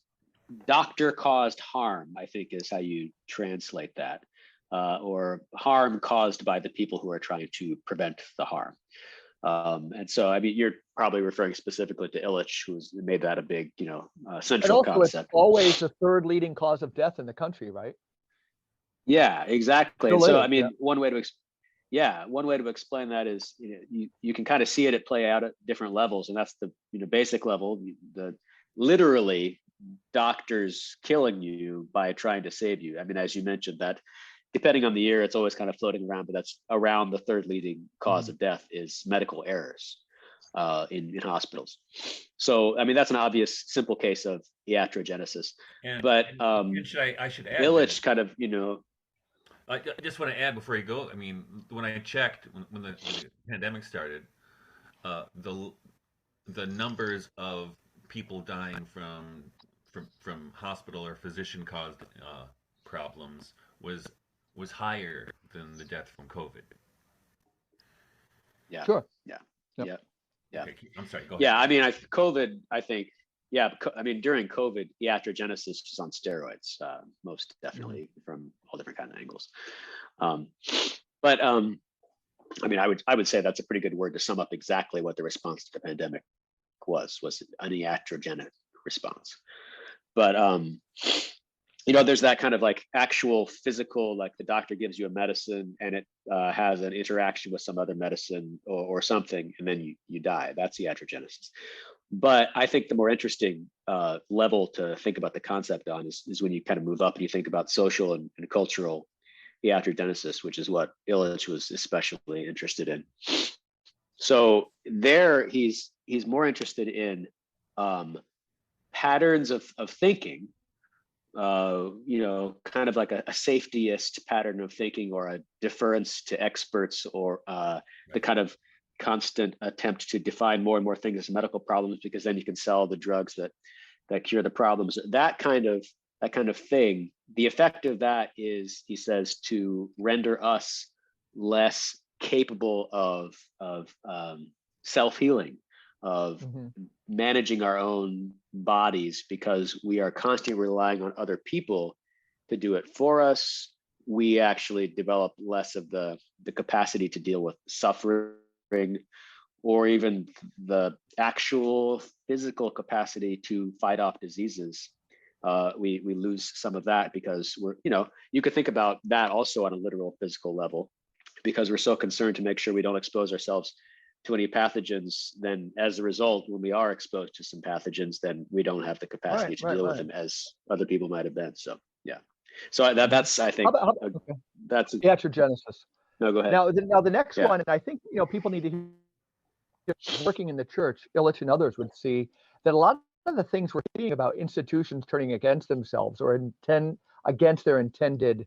doctor-caused harm, I think is how you translate that, or harm caused by the people who are trying to prevent the harm. And so, I mean, you're probably referring specifically to Illich, who's made that a big, central And also, concept. it's always the third leading cause of death in the country, right? Yeah, exactly. Still So, is, I mean, yeah. one way to explain that is, you can kind of see it play out at different levels, and that's the basic level. Literally doctors killing you by trying to save you. I mean, as you mentioned, that depending on the year, it's always kind of floating around, but that's around the third leading cause of death is medical errors in hospitals. So, I mean, that's an obvious, simple case of iatrogenesis. But I should add, Illich kind of, I just want to add before you go. I mean, when I checked when the pandemic started, the numbers of people dying from hospital or physician caused problems was higher than the death from COVID. Yeah. Sure. Yeah. Yep. Yeah. Yeah. Okay, I'm sorry. Go ahead. Yeah. I mean, COVID, I think, yeah. I mean, during COVID, iatrogenesis was on steroids, most definitely from all different kind of angles. But I mean, I would say that's a pretty good word to sum up exactly what the response to the pandemic was an iatrogenic response. But there's that kind of like actual physical, like the doctor gives you a medicine and it has an interaction with some other medicine or something, and then you die. That's iatrogenesis. But I think the more interesting level to think about the concept on is when you kind of move up and you think about social and cultural iatrogenesis, which is what Illich was especially interested in. So there, he's more interested in patterns of thinking, kind of like a safetyist pattern of thinking, or a deference to experts, or the kind of constant attempt to define more and more things as medical problems, because then you can sell the drugs that cure the problems. That kind of thing. The effect of that is, he says, to render us less capable of self-healing, of managing our own bodies, because we are constantly relying on other people to do it for us. We actually develop less of the capacity to deal with suffering, or even the actual physical capacity to fight off diseases. We lose some of that because you could think about that also on a literal physical level, because we're so concerned to make sure we don't expose ourselves to any pathogens. Then as a result, when we are exposed to some pathogens, then we don't have the capacity to deal with them as other people might have been. So, yeah. So that's, I think, that's iatrogenesis. No, go ahead. Now the next one, and I think, people need to hear, working in the church, Illich and others would see that a lot of the things we're seeing about institutions turning against themselves or against their intended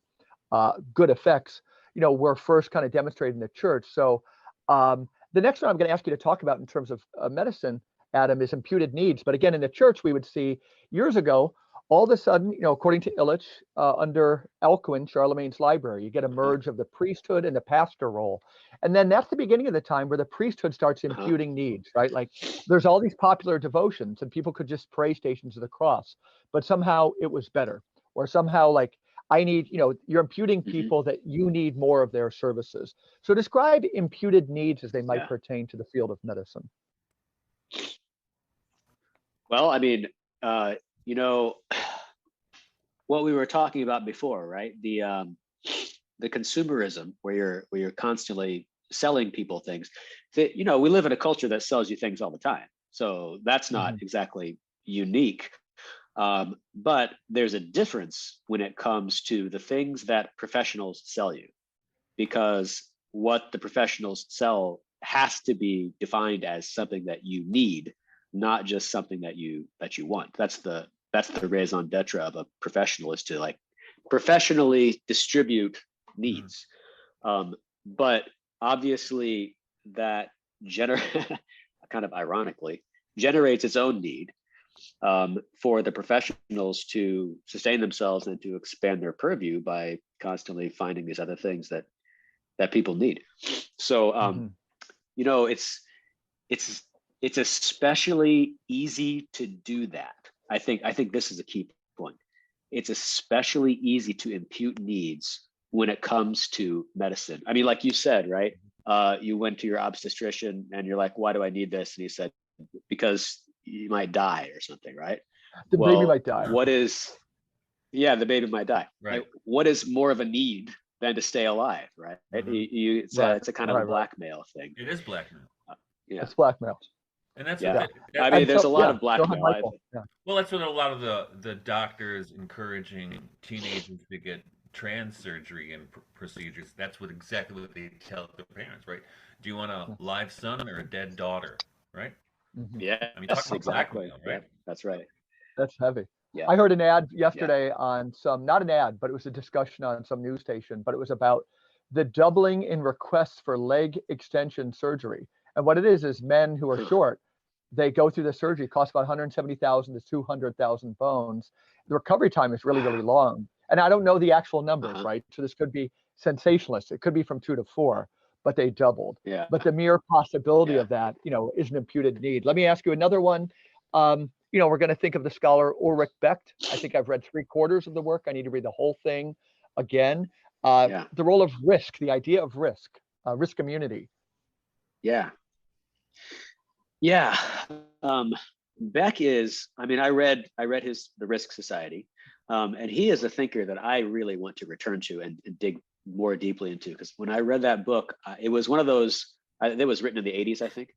good effects, were first kind of demonstrated in the church. So the next one I'm going to ask you to talk about in terms of medicine, Adam, is imputed needs. But again, in the church, we would see years ago, all of a sudden, according to Illich, under Alcuin, Charlemagne's library, you get a merge of the priesthood and the pastor role. And then that's the beginning of the time where the priesthood starts imputing needs, right? Like there's all these popular devotions and people could just pray Stations of the Cross, but somehow it was better. Or somehow like, I need, you're imputing people that you need more of their services. So describe imputed needs as they might pertain to the field of medicine. Well, I mean, what we were talking about before, right? The consumerism where you're constantly selling people things. That, we live in a culture that sells you things all the time. So that's not exactly unique. But there's a difference when it comes to the things that professionals sell you, because what the professionals sell has to be defined as something that you need, not just something that you want. That's the raison d'etre of a professional, is to like professionally distribute needs. But obviously that kind of ironically generates its own need for the professionals to sustain themselves and to expand their purview by constantly finding these other things that people need. So it's especially easy to do that. I think this is a key point. It's especially easy to impute needs when it comes to medicine. I mean, like you said, right? You went to your obstetrician and you're like, why do I need this? And he said, because you might die or something, right? The baby might die. The baby might die. Right. Like, what is more of a need than to stay alive, right? It's a kind of a blackmail thing. It is blackmail. It's blackmail. And that's I mean, there's a lot of blackmail. Well, that's what a lot of the doctors encouraging teenagers to get trans surgery and procedures. That's exactly what they tell their parents, right? Do you want a live son or a dead daughter, right? Yeah, I mean, exactly. Blackmail, right? Yeah, that's right. That's heavy. Yeah. I heard an ad yesterday on not an ad, but it was a discussion on some news station, but it was about the doubling in requests for leg extension surgery. And what it is men who are short, they go through the surgery, costs about 170,000 to 200,000 bones. The recovery time is really, really long. And I don't know the actual numbers, right? So this could be sensationalist. It could be from 2 to 4, but they doubled. Yeah. But the mere possibility of that, is an imputed need. Let me ask you another one. We're going to think of the scholar Ulrich Becht. I think I've read 3/4 of the work. I need to read the whole thing again. The role of risk, the idea of risk immunity. Yeah. Beck is, I mean, I read The Risk Society, and he is a thinker that I really want to return to and dig more deeply into, because when I read that book, it was one of those, it was written in the 80s, I think.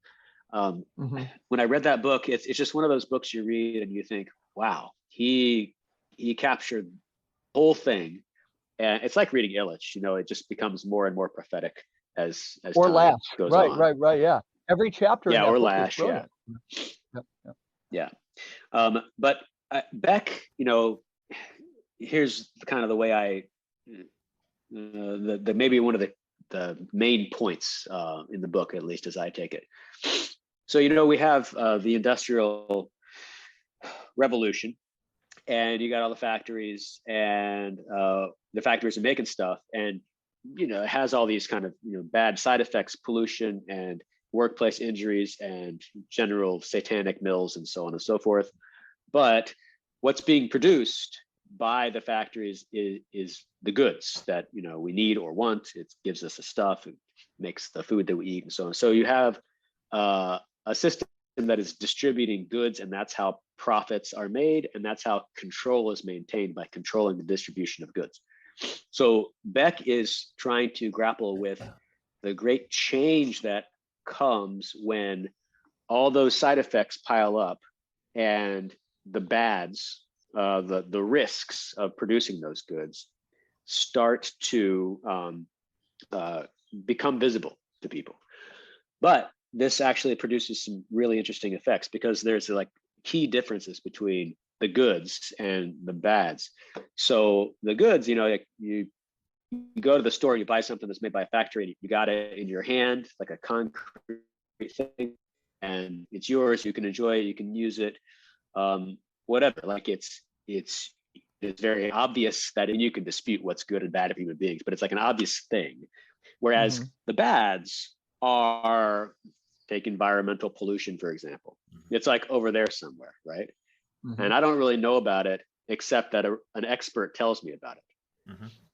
When I read that book, it's just one of those books you read and you think, wow, he captured the whole thing. And it's like reading Illich, it just becomes more and more prophetic as or time Lash. goes on. Right. Yeah. Every chapter. Yeah, in that or book Lash. But Beck, here's kind of the way the maybe one of the main points in the book, at least as I take it. So we have the Industrial Revolution, and you got all the factories, and the factories are making stuff, and it has all these kind of bad side effects, pollution and workplace injuries and general satanic mills and so on and so forth. But what's being produced by the factories is the goods that we need or want. It gives us the stuff, it makes the food that we eat and so on. So you have a system that is distributing goods, and that's how profits are made, and that's how control is maintained, by controlling the distribution of goods. So Beck is trying to grapple with the great change that comes when all those side effects pile up, and the bads, the risks of producing those goods start to become visible to people. But this actually produces some really interesting effects, because there's like key differences between the goods and the bads. So the goods, you go to the store, you buy something that's made by a factory, and you got it in your hand, like a concrete thing, and it's yours. You can enjoy it, you can use it, whatever. Like it's very obvious that, and you can dispute what's good and bad of human beings, but it's like an obvious thing. Whereas the bads are, take environmental pollution, for example. It's like over there somewhere, right? And I don't really know about it, except that an expert tells me about it.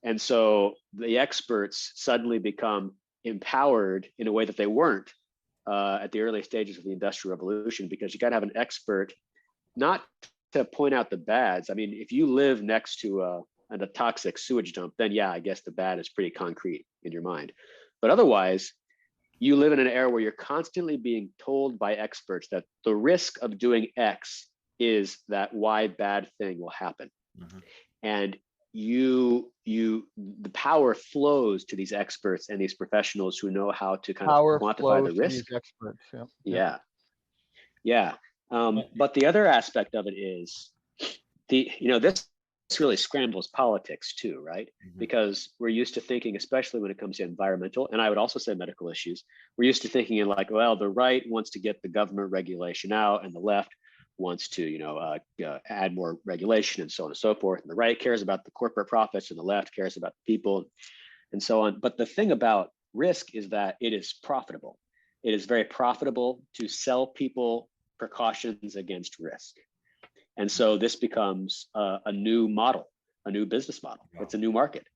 And so the experts suddenly become empowered in a way that they weren't at the early stages of the Industrial Revolution, because you got to have an expert not to point out the bads. I mean, if you live next to a toxic sewage dump, then yeah, I guess the bad is pretty concrete in your mind. But otherwise, you live in an era where you're constantly being told by experts that the risk of doing X is that Y bad thing will happen. Mm-hmm. And the power flows to these experts and these professionals who know how to kind of quantify the risk. Experts. Yeah. But the other aspect of it is this really scrambles politics too, right? Mm-hmm. Because we're used to thinking, especially when it comes to environmental, and I would also say medical issues, we're used to thinking in like, well, the right wants to get the government regulation out and the left wants to, add more regulation and so on and so forth. And the right cares about the corporate profits and the left cares about the people and so on. But the thing about risk is that it is profitable. It is very profitable to sell people precautions against risk. And so this becomes a new model, a new business model. Wow. It's a new market.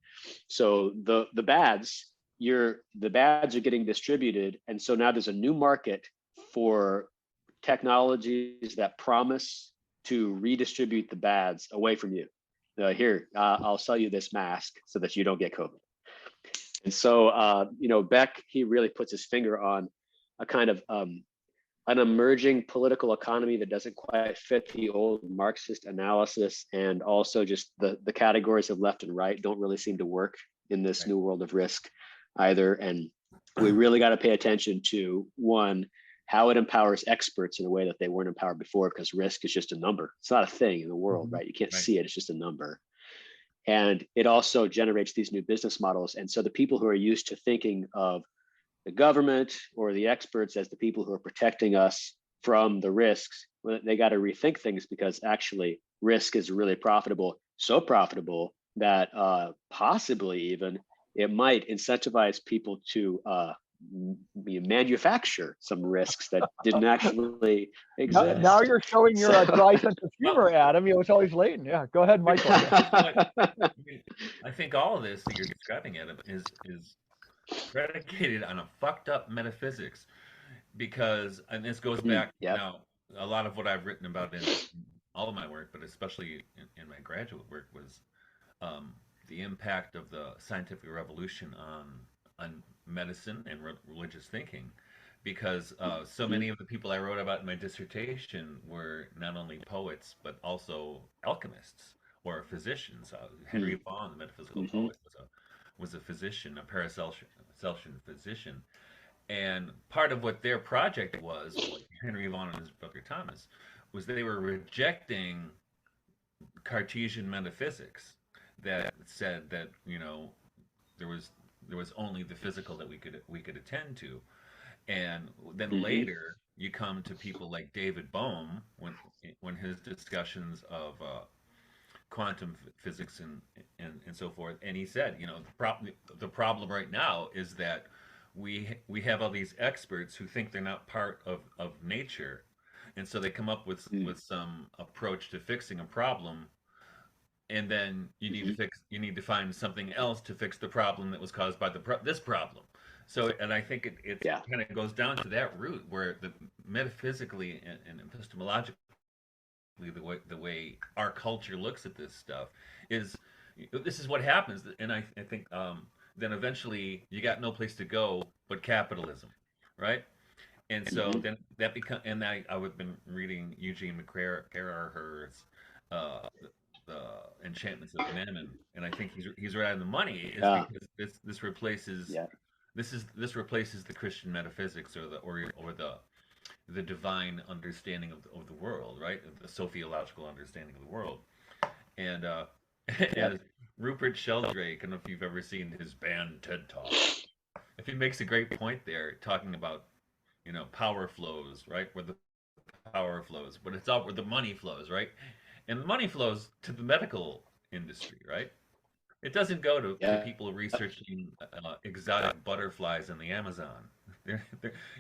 So the bads are getting distributed. And so now there's a new market for technologies that promise to redistribute the bads away from you. Here, I'll sell you this mask so that you don't get COVID. And so, Beck, he really puts his finger on a kind of an emerging political economy that doesn't quite fit the old Marxist analysis, and also just the categories of left and right don't really seem to work in this new world of risk either. And we really got to pay attention to, one, how it empowers experts in a way that they weren't empowered before, because risk is just a number. It's not a thing in the world, right? You can't see it, it's just a number. And it also generates these new business models. And so the people who are used to thinking of the government or the experts as the people who are protecting us from the risks, they got to rethink things, because actually risk is really profitable, so profitable that possibly even it might incentivize people to manufacture some risks that didn't actually exist. Now you're showing your dry sense of humor, Adam. It's always latent. Yeah, go ahead, Michael. I think all of this that you're describing, Adam, is predicated on a fucked up metaphysics, because, and this goes back now, a lot of what I've written about in all of my work, but especially in my graduate work, was the impact of the scientific revolution on medicine and religious thinking, because so many of the people I wrote about in my dissertation were not only poets but also alchemists or physicians. Henry Vaughan, the metaphysical poet, was a physician, a Paracelsian physician, and part of what their project was, like Henry Vaughan and his brother Thomas, was they were rejecting Cartesian metaphysics that said that there was only the physical that we could attend to. And then later you come to people like David Bohm, when his discussions of quantum physics and so forth, and he said, the problem right now is that we have all these experts who think they're not part of nature, and so they come up with some approach to fixing a problem, and then you need to find something else to fix the problem that was caused by this problem. So, and I think it kind of goes down to that root, where the metaphysically and epistemologically, the way our culture looks at this stuff is, this is what happens. And I think then eventually you got no place to go but capitalism, right? And so then that becomes, and I've been reading Eugene McCarraher's the Enchantments of Mammon, and I think he's right on the money, because this replaces this replaces the Christian metaphysics or the divine understanding of the world, right? The sociological understanding of the world. And as Rupert Sheldrake, I don't know if you've ever seen his band TED Talk. If he makes a great point there, talking about power flows, right? Where the power flows, but it's all where the money flows, right? And the money flows to the medical industry, right? It doesn't go to people researching exotic butterflies in the Amazon. It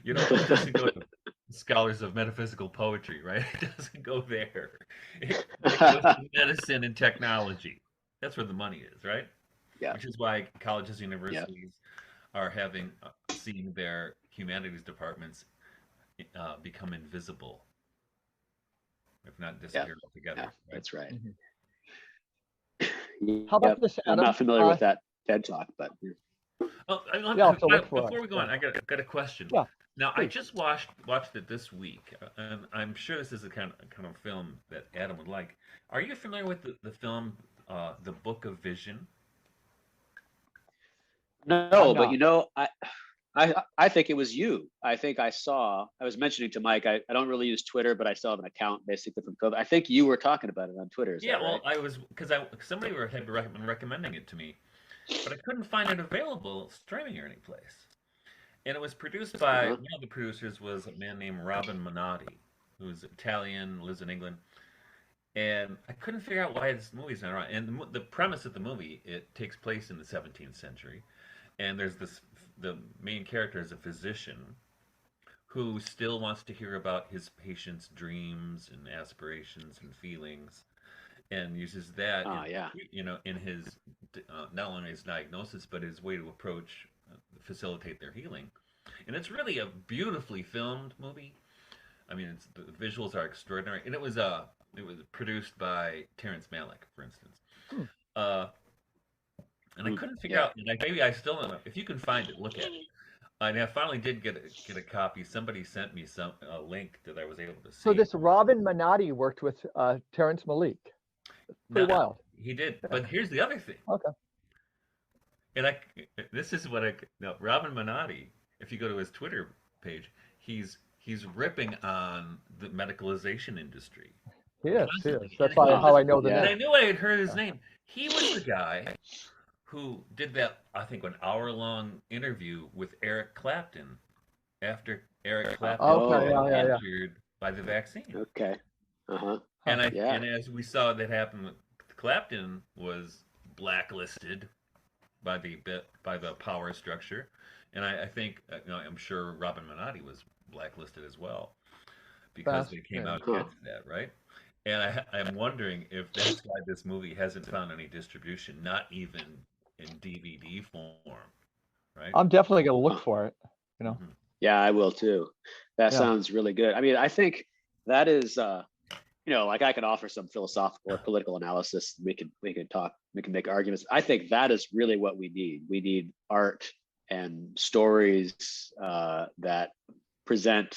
doesn't go to scholars of metaphysical poetry, right? It doesn't go there. It goes to medicine and technology. That's where the money is, right? Yeah. Which is why colleges, universities are seeing their humanities departments become invisible. if not disappear altogether. Yeah, Right? that's right. How about Yep. this, I'm Adam? not familiar with that TED talk, but Oh, Yeah, I'll have to look for before it. we go on, I got a question. Yeah, Now, I please. just watched it this week, and I'm sure this is the kind of film that Adam would like. Are you familiar with the film, The Book of Vision? I'm no, but not. I think it was you. I think I was mentioning to Mike, I don't really use Twitter, but I still have an account basically from COVID. I think you were talking about it on Twitter. Is Yeah, that right? well, I was because somebody had been recommending it to me, but I couldn't find it available streaming or anyplace. And it was produced by Uh-huh. one of the producers was a man named Robin Minotti, who's Italian, lives in England, and I couldn't figure out why this movie's not around. And the premise of the movie, it takes place in the 17th century, and the main character is a physician who still wants to hear about his patient's dreams and aspirations and feelings, and uses that in Yeah. in his not only his diagnosis but his way to approach facilitate their healing. And it's really a beautifully filmed movie. I mean, the visuals are extraordinary, and it was produced by Terrence Malick, for instance. Hmm. And I couldn't figure Yeah. out. Like, maybe I still don't know. If you can find it, look at it. And I finally did get a copy. Somebody sent me a link that I was able to So see. this Robin Minotti worked with Terrence Malick. Pretty No, wild. he did. But here's the other thing. Okay. And this is what no, Robin Minotti. If you go to his Twitter page, he's ripping on the medicalization industry He is. constantly. That's And how I know the and Yeah. I name. knew I had heard his name. He was the guy who did that, I think, an hour-long interview with Eric Clapton after Eric Clapton Okay. Oh, Yeah. injured by the vaccine. okay. Uh-huh. Huh. Yeah. And as we saw that happen with Clapton, was blacklisted by the power structure, and I think I'm sure Robin Minotti was blacklisted as well because they came out Huh. against that, right? And I'm wondering if that's why this movie hasn't found any distribution, not even in DVD form, right? I'm definitely gonna look Huh. for it. Mhm. Yeah, I will too. That Yeah. sounds really good. I mean, I think that is like I can offer some philosophical or political analysis. We can talk, we can make arguments. I think that is really what we need. We need art and stories that present,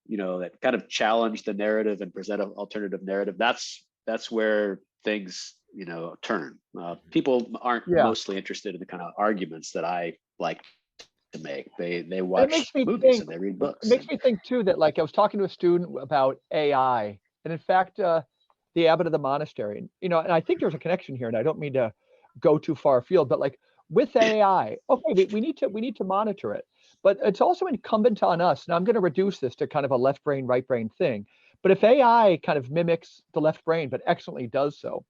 that kind of challenge the narrative and present an alternative narrative. That's where things, turn. People aren't Yeah. mostly interested in the kind of arguments that I like to make. They It watch makes me movies think. and they read It books. makes me think too that, like, I was talking to a student about AI, and in fact, the abbot of the monastery, and I think there's a connection here, and I don't mean to go too far afield, but like with AI, okay, we need to monitor it, but it's also incumbent on us. And I'm going to reduce this to kind of a left brain, right brain thing. But if AI kind of mimics the left brain, but excellently does so,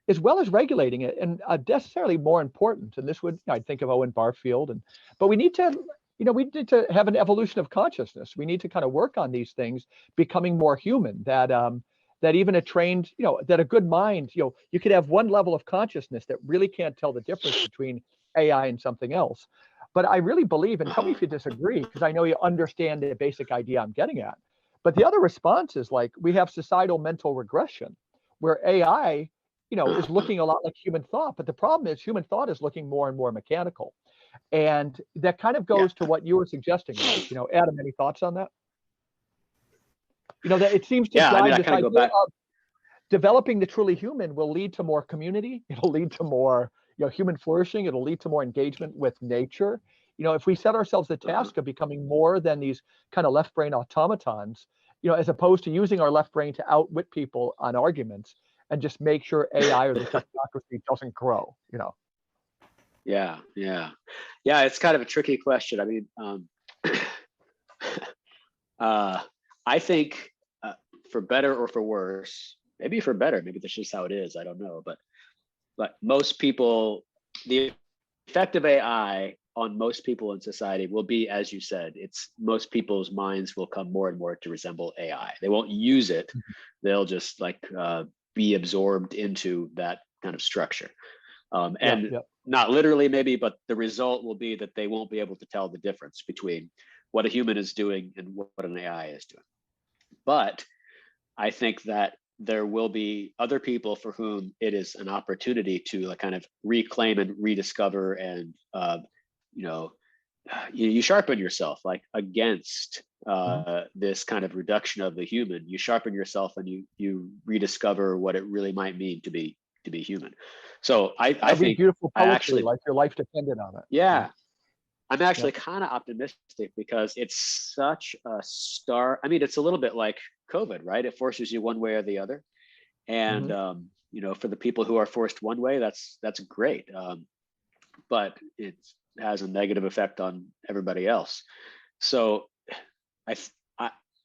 as well as regulating it, and necessarily more important, and this would, I'd think of Owen Barfield, but we need to, we need to have an evolution of consciousness. We need to kind of work on these things becoming more human. That even a trained, that a good mind, you could have one level of consciousness that really can't tell the difference between AI and something else. But I really believe, and tell me if you disagree, because I know you understand the basic idea I'm getting at. But the other response is, like, we have societal mental regression, where AI, is looking a lot like human thought. But the problem is human thought is looking more and more mechanical. And that kind of goes to what you were suggesting, Mike. Adam, any thoughts on that? That it seems to Yeah, I mean, drive I this kind of go idea back. of developing the truly human will lead to more community. It'll lead to more, human flourishing. It'll lead to more engagement with nature. If we set ourselves the task of becoming more than these kind of left brain automatons, as opposed to using our left brain to outwit people on arguments and just make sure AI or the technocracy doesn't grow. Yeah. It's kind of a tricky question. I mean, I think for better or for worse, maybe for better, maybe that's just how it is. I don't know, but most people, the effect of AI on most people in society will be, as you said, most people's minds will come more and more to resemble AI. They won't use it; they'll just be absorbed into that kind of structure. And not literally maybe, but the result will be that they won't be able to tell the difference between what a human is doing and what an AI is doing. But I think that there will be other people for whom it is an opportunity to like kind of reclaim and rediscover and you know you sharpen yourself like against this kind of reduction of the human. You sharpen yourself and you rediscover what it really might mean to be human. So I think beautiful poetry, I actually like your life depended on it. yeah. I'm actually kind of optimistic because it's such a I mean, it's a little bit like COVID, right? It forces you one way or the other. And, you know, for the people who are forced one way, that's great. But it has a negative effect on everybody else. So I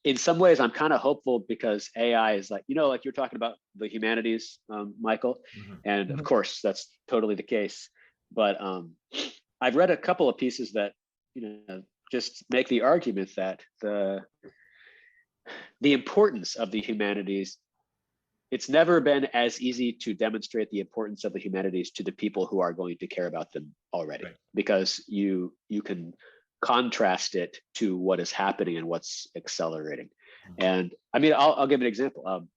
in some ways, I'm kind of hopeful because AI is like, you know, like you're talking about the humanities, Michael. And of course, that's totally the case. But I've read a couple of pieces that, you know, just make the argument that the importance of the humanities, it's never been as easy to demonstrate the importance of the humanities to the people who are going to care about them already, because you can contrast it to what is happening and what's accelerating. And I mean, I'll give an example.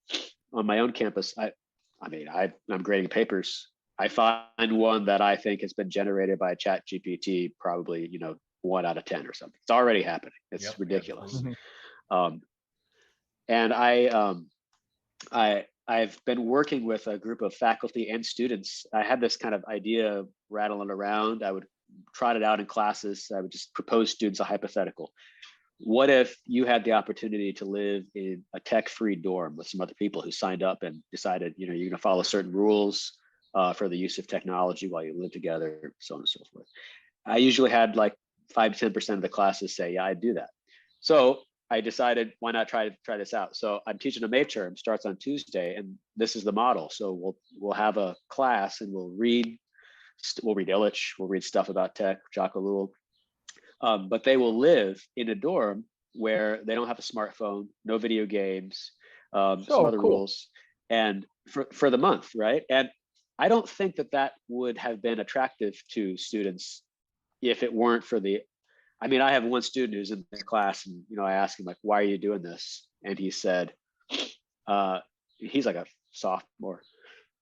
On my own campus, I'm grading papers. I find one that I think has been generated by Chat GPT, probably, you know, 1 out of 10 or something. It's already happening. It's ridiculous. And I've been working with a group of faculty and students. I had this kind of idea rattling around. I would trot it out in classes. I would just propose students a hypothetical. What if you had the opportunity to live in a tech-free dorm with some other people who signed up and decided, you know, you're going to follow certain rules for the use of technology while you live together, so on and so forth. I usually had like 5 to 10% of the classes say, yeah, I'd do that. So I decided, why not try this out? So I'm teaching a May term, starts on Tuesday, and this is the model. So we'll have a class and we'll read Illich, we'll read stuff about tech, Jocko Ellul, but they will live in a dorm where they don't have a smartphone, no video games, some other rules, and for the month, right? And I don't think that would have been attractive to students if it weren't for I mean, I have one student who's in the class, and you know, I asked him like, "Why are you doing this?" And he said, he's like a sophomore,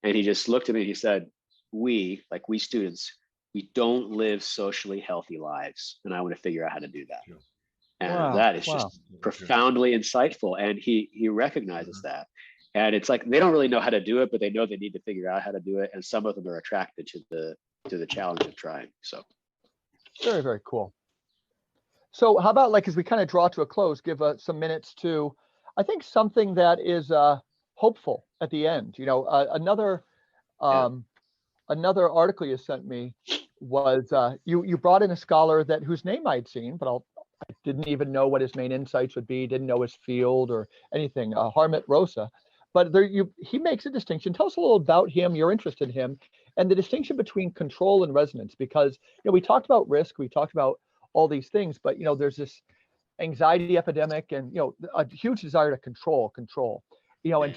and he just looked at me and he said, "We students, we don't live socially healthy lives, and I want to figure out how to do that." And that is just profoundly insightful, and he recognizes that. And it's like they don't really know how to do it, but they know they need to figure out how to do it, and some of them are attracted to the challenge of trying. So very, very cool. So how about, like, as we kind of draw to a close, give some minutes to, I think, something that is hopeful at the end. You know, another article you sent me was you brought in a scholar whose name I'd seen, but I didn't even know what his main insights would be, didn't know his field or anything, Harmit Rosa. But he makes a distinction. Tell us a little about him, your interest in him, and the distinction between control and resonance, because, you know, we talked about risk, we talked about all these things, but, you know, there's this anxiety epidemic and, you know, a huge desire to control, you know, and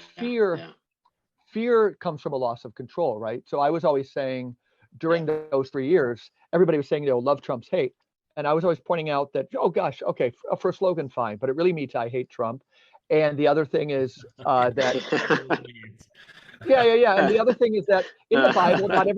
fear comes from a loss of control, right? So I was always saying during those 3 years, everybody was saying, you know, love trumps hate. And I was always pointing out that, oh gosh, okay, for a slogan, fine, but it really means I hate Trump. And the other thing is that, yeah. And the other thing is that in the Bible, not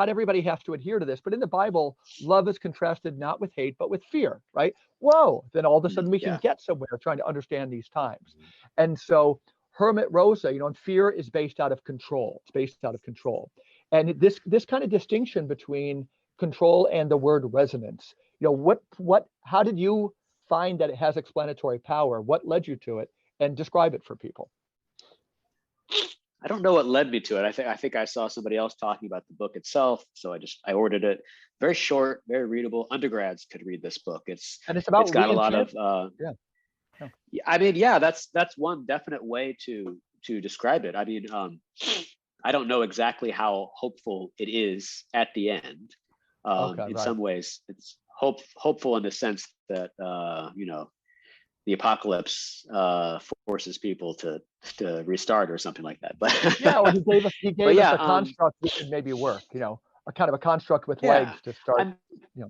everybody has to adhere to this, but in the Bible, love is contrasted not with hate, but with fear, right? Whoa, then all of a sudden we can get somewhere trying to understand these times. And so Hermit Rosa, you know, and fear is based out of control. It's based out of control. And this kind of distinction between control and the word resonance, you know, how did you find that it has explanatory power? What led you to it? And describe it for people. I don't know what led me to it. I think I saw somebody else talking about the book itself, so I ordered it. Very short, very readable. Undergrads could read this book. It's got a lot of I mean, yeah, that's one definite way to describe it. I mean, I don't know exactly how hopeful it is at the end. In some ways, it's hopeful in the sense that you know, the apocalypse forces people to restart or something like that. But yeah, or he gave us a construct that could maybe work. You know, a kind of a construct with legs to start. You know.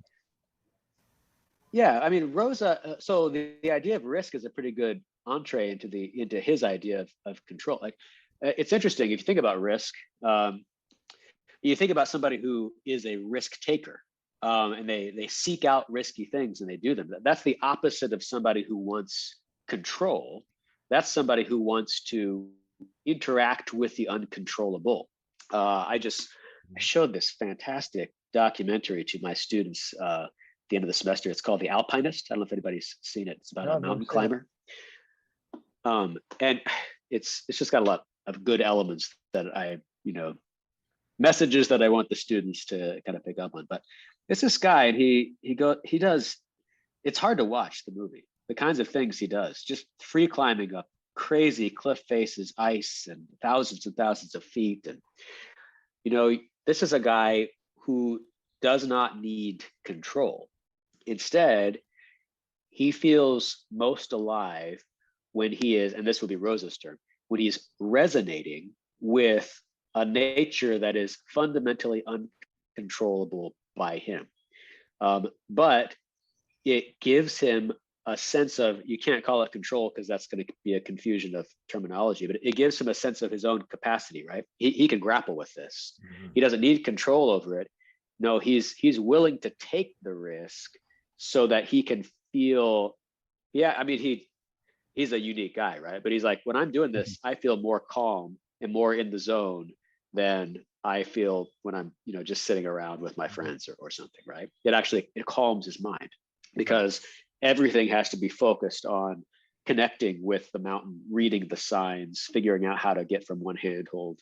Yeah, I mean, Rosa. So the idea of risk is a pretty good entree into his idea of control. Like, it's interesting if you think about risk. You think about somebody who is a risk taker, and they seek out risky things and they do them. That's the opposite of somebody who wants control. That's somebody who wants to interact with the uncontrollable. I showed this fantastic documentary to my students at the end of the semester. It's called The Alpinist. I don't know if anybody's seen it. It's about a mountain climber. And it's just got a lot of good elements that messages that I want the students to kind of pick up on. But it's this guy, and he does. It's hard to watch the movie. The kinds of things he does, just free climbing up crazy cliff faces, ice, and thousands of feet. And this is a guy who does not need control. Instead, he feels most alive when he is, and this will be Rosa's term, when he's resonating with a nature that is fundamentally uncontrollable by him. But it gives him a sense of, you can't call it control because that's going to be a confusion of terminology, but it gives him a sense of his own capacity, right? He can grapple with this. Mm-hmm. He doesn't need control over it. No, he's willing to take the risk so that he can feel, he's a unique guy, right? But he's like, when I'm doing this, I feel more calm and more in the zone than I feel when I'm, just sitting around with my friends or something, right? It calms his mind, because everything has to be focused on connecting with the mountain, reading the signs, figuring out how to get from one handhold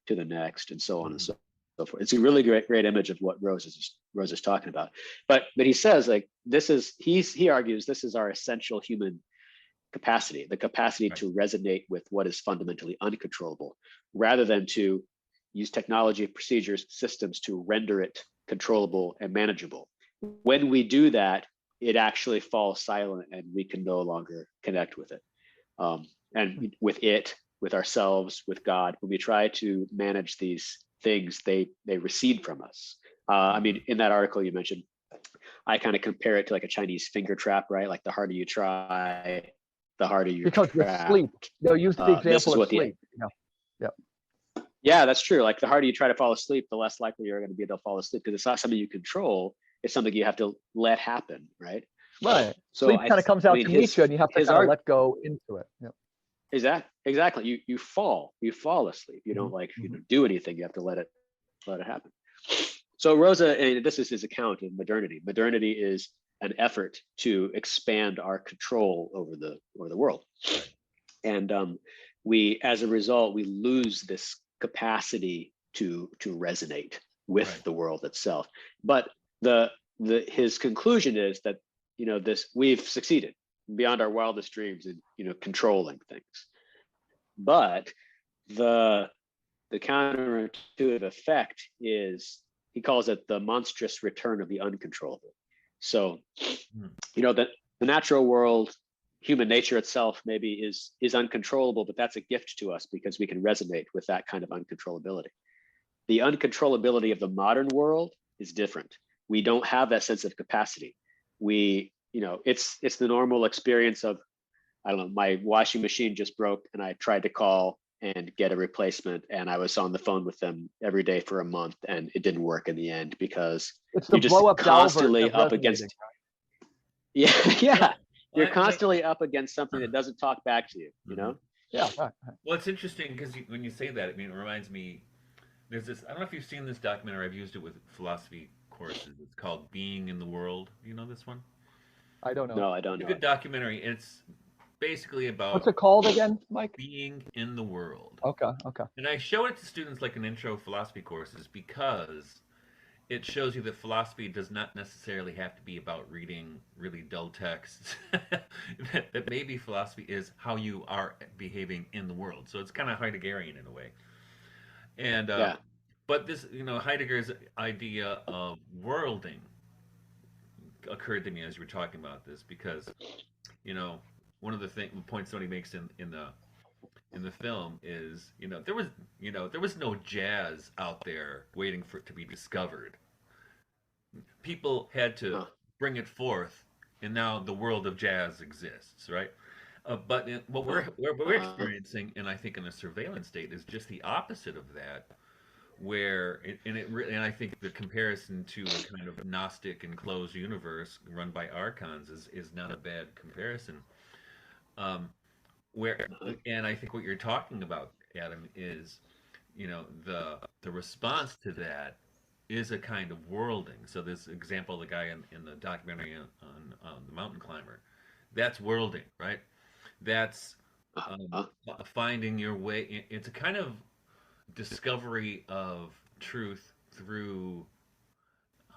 to the next, and so on and so forth. It's a really great image of what Rose is talking about. But he says, like, he argues this is our essential human capacity, the capacity to resonate with what is fundamentally uncontrollable, rather than to use technology, procedures, systems to render it controllable and manageable. When we do that, it actually falls silent and we can no longer connect with it. And with ourselves, with God, when we try to manage these things, they recede from us. In that article you mentioned, I kind of compare it to like a Chinese finger trap, right? Like the harder you try, the harder you because with sleep, they'll use the example of sleep. Yeah, that's true. Like the harder you try to fall asleep, the less likely you're going to be able to fall asleep, because it's not something you control. It's something you have to let happen, right? Right. So sleep kind of comes out to meet you, and you have to kind of let go into it. Yep. Exactly. You fall asleep. You don't do anything. You have to let it happen. So Rosa, and this is his account of modernity. Modernity is an effort to expand our control over the world, and as a result, we lose this capacity to resonate with the world itself. But his conclusion is that we've succeeded beyond our wildest dreams in controlling things. But the counterintuitive effect is, he calls it the monstrous return of the uncontrollable. So the natural world, human nature itself maybe is uncontrollable, but that's a gift to us because we can resonate with that kind of uncontrollability. The uncontrollability of the modern world is different. We don't have that sense of capacity. It's the normal experience of, I don't know, my washing machine just broke and I tried to call and get a replacement, and I was on the phone with them every day for a month, and it didn't work in the end because you're just constantly up against. Yeah. You're constantly up against something that doesn't talk back to you, Yeah. Well, it's interesting because when you say that, it reminds me, there's this, I don't know if you've seen this documentary, I've used it with philosophy courses. It's called Being in the World. You know this one? I don't know. No, I don't know. It's a good documentary. It's basically about, what's it called again, Mike? Being in the World. Okay. And I show it to students like an intro philosophy courses because it shows you that philosophy does not necessarily have to be about reading really dull texts. that maybe philosophy is how you are behaving in the world. So it's kind of Heideggerian in a way. And but this, Heidegger's idea of worlding occurred to me as you were talking about this, because one of the points that he makes in the film is, there was no jazz out there waiting for it to be discovered. People had to bring it forth, and now the world of jazz exists, right? But what we're Uh, experiencing, and I think in a surveillance state, is just the opposite of that, where and I think the comparison to a kind of Gnostic enclosed universe run by archons is not a bad comparison. Um, where and I think what you're talking about, Adam, is the response to that is a kind of worlding. So this example, the guy in the documentary on the mountain climber, that's worlding, right? That's um, uh, finding your way. It's a kind of discovery of truth through,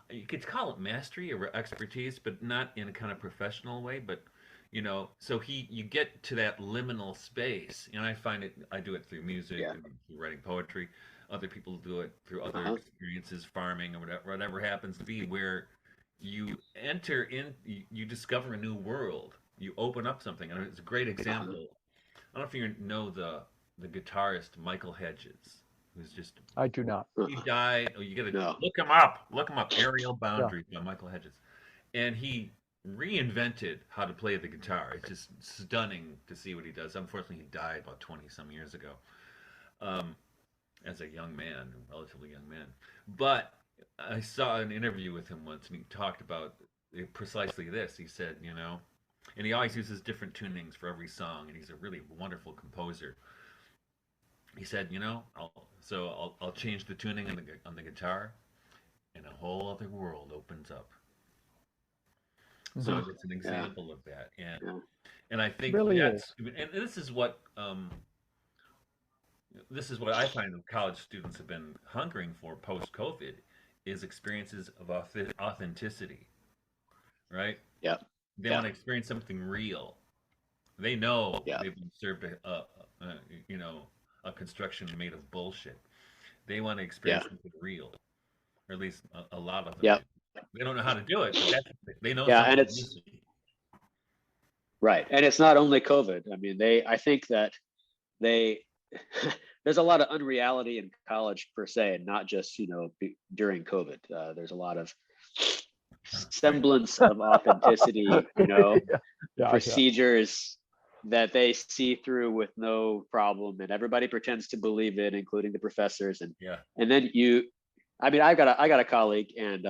you could call it mastery or expertise, but not in a kind of professional way. But so you get to that liminal space, and I do it through music yeah. and through writing poetry. Other people do it through other Uh-huh. experiences, farming or whatever happens to be, where you enter in, you discover a new world. You open up something, and it's a great Uh-huh. example. I don't know if you know the guitarist Michael Hedges, who's just I do not. he died. Oh, you gotta No. look him up. Look him up. Aerial Yeah. Boundaries by Michael Hedges, and he reinvented how to play the guitar. It's just stunning to see what he does. Unfortunately, he died about 20 some years ago, um, as a young man, a relatively young man. But I saw an interview with him once, and he talked about precisely this. He said, and he always uses different tunings for every song, and he's a really wonderful composer. He said, I'll change the tuning on the guitar, and a whole other world opens up. So Hmm. it's an Yeah. example of that, and Yeah. and I think Really is. and this is what I find that college students have been hungering for post COVID, is experiences of authenticity, right? Yeah. They Yeah. want to experience something real. They know Yeah. they've been served you know a construction made of bullshit. They want to Yeah. experience something real, or at least a lot of them Yeah. do. They don't know how to do it, but they know Yeah. And something's it's missing. right. And it's not only COVID. I mean, I think that they, there's a lot of unreality in college per se, and not just, during COVID. There's a lot of Right. semblance of authenticity, Yeah. Yeah. Yeah. procedures that they see through with no problem, and everybody pretends to believe it, including the professors. And Yeah. and then I mean, I got a colleague, and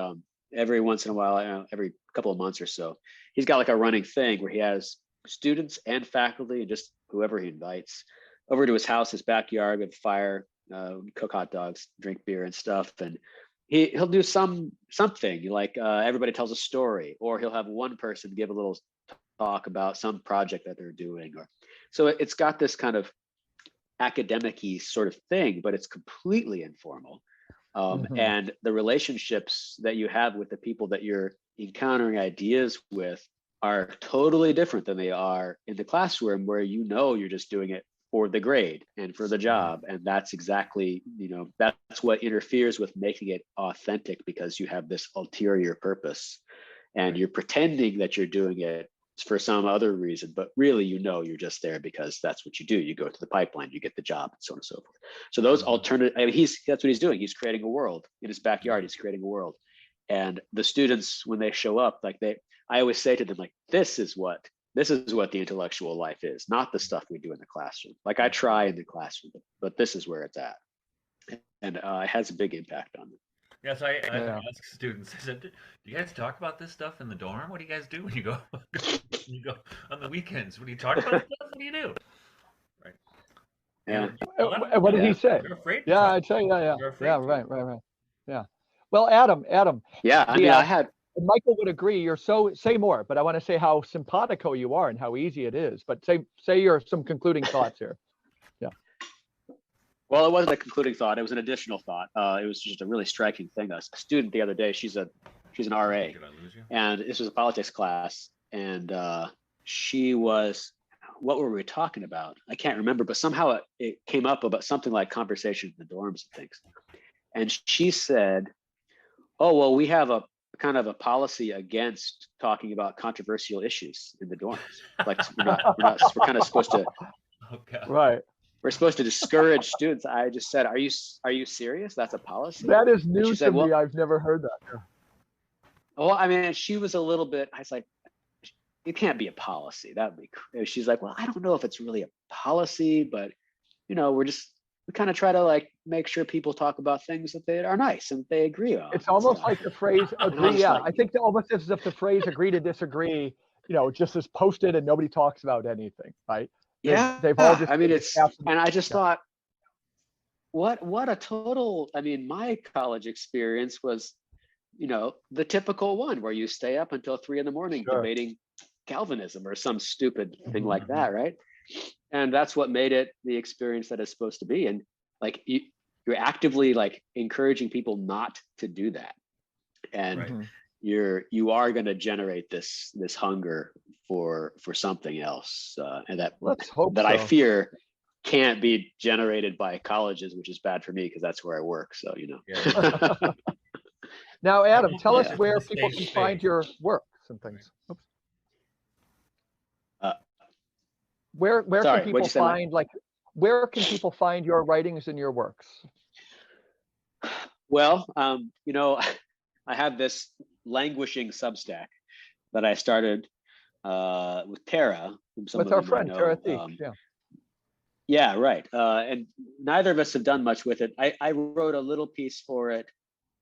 every once in a while, every couple of months or so, he's got like a running thing where he has students and faculty and just whoever he invites over to his house, his backyard with fire, cook hot dogs, drink beer and stuff. And he'll do something like everybody tells a story, or he'll have one person give a little talk about some project that they're doing. Or so it's got this kind of academic-y sort of thing, but it's completely informal. Hmm. And the relationships that you have with the people that you're encountering ideas with are totally different than they are in the classroom, where you're just doing it for the grade and for the Right. job. And that's exactly, that's what interferes with making it authentic, because you have this ulterior purpose and Right. you're pretending that you're doing it for some other reason, but really, you're just there because that's what you do. You go to the pipeline, you get the job, and so on and so forth. So those Hmm. alternative, I mean, that's what he's doing. He's creating a world in his backyard. He's creating a world. And the students, when they show up, I always say to them, like, this is what the intellectual life is, not the stuff we do in the classroom. Like, I try in the classroom, but this is where it's at. And it has a big impact on them. Yes, I Yeah. ask students. I said, "Do you guys talk about this stuff in the dorm? What do you guys do when you go you go on the weekends? When you talk about stuff, what do you do?" Right. Yeah. And a lot of them What did he don't. Yeah. say? They're afraid to Yeah, talk. I'd say, yeah, yeah, They're yeah. afraid to. Right, right, right. Yeah. Well, Adam, Yeah. I the mean, I had, Michael would agree. You're so say more, but I want to say how simpatico you are and how easy it is. But say your some concluding thoughts here. Yeah. well, it wasn't a concluding thought. It was an additional thought. It was just a really striking thing. A student the other day, she's an RA, Did I lose you? and this was a politics class, and she was, what were we talking about? I can't remember, but somehow it came up about something like conversation in the dorms and things. And she said, "Oh, well, we have a kind of a policy against talking about controversial issues in the dorms. Like, we're kind of supposed to Oh God. Right. discourage students." I just said, "Are you serious? That's a policy?" That is And she new to said, me. "Well, I've never heard that. I mean, she was a little bit." I was like, it can't be a policy. That would be. She's like, well, I don't know if it's really a policy, but we kind of try to like make sure people talk about things that they are nice and they agree on. It's almost like the phrase agree. Yeah, I think almost as if the phrase agree to disagree, just is posted and nobody talks about anything, right? They've all just. I mean, and I just thought, what a total. I mean, my college experience was, the typical one where you stay up until 3 a.m. debating Calvinism or some stupid thing like that, right? And that's what made it the experience that it's supposed to be. And like you're actively like encouraging people not to do that, and you are going to generate this hunger for something else, and that I fear can't be generated by colleges, which is bad for me because that's where I work. So Yeah. Now, Adam, tell us where people can find your works and things. Oops. Where can people find where can people find your writings and your works? Well, I have this languishing Substack that I started with Tara. With our friend Tara Thiek, Yeah, right. And neither of us have done much with it. I wrote a little piece for it.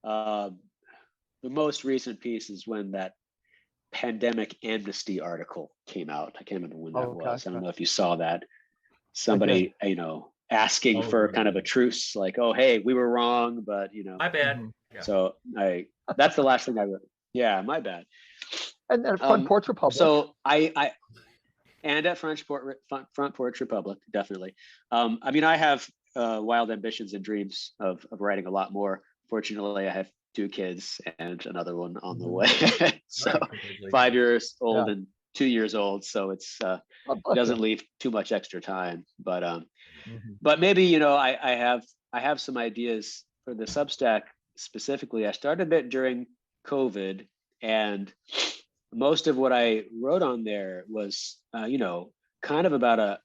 The most recent piece is when that pandemic amnesty article came out. I can't remember when that was. I don't know if you saw that. Somebody, asking for kind of a truce, like, oh, hey, we were wrong, but my bad. Yeah. So that's the last thing I wrote. Yeah, my bad. And then Front Porch Republic. So and at Front Porch Republic, definitely. I mean, I have wild ambitions and dreams of writing a lot more. Fortunately, I have 2 kids and another one on the way. So 5 years old and 2 years old. So it's it doesn't leave too much extra time. But maybe I have some ideas for the Substack specifically. I started it during COVID, and most of what I wrote on there was kind of about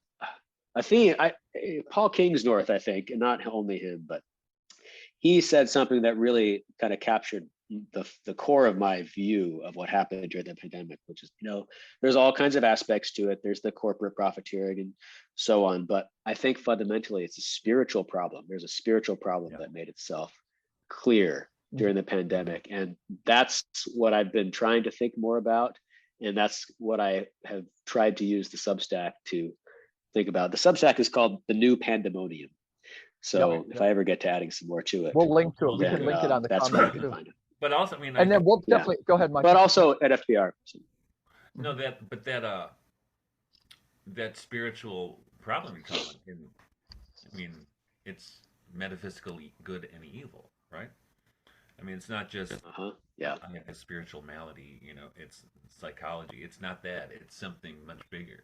a theme. Paul Kingsnorth, I think, and not only him, but he said something that really kind of captured the core of my view of what happened during the pandemic, which is, there's all kinds of aspects to it. There's the corporate profiteering and so on. But I think fundamentally it's a spiritual problem. There's a spiritual problem that made itself clear during the pandemic. And that's what I've been trying to think more about. And that's what I have tried to use the Substack to think about. The Substack is called The New Pandemonium. So if I ever get to adding some more to it, we'll link to it. We can link it on the comment too. But also, I mean, and then we'll definitely go ahead, Mike. But also at FPR. No, that spiritual problem you're talking about, I mean, it's metaphysical good and evil, right? I mean, it's not just a spiritual malady. It's psychology. It's not that. It's something much bigger.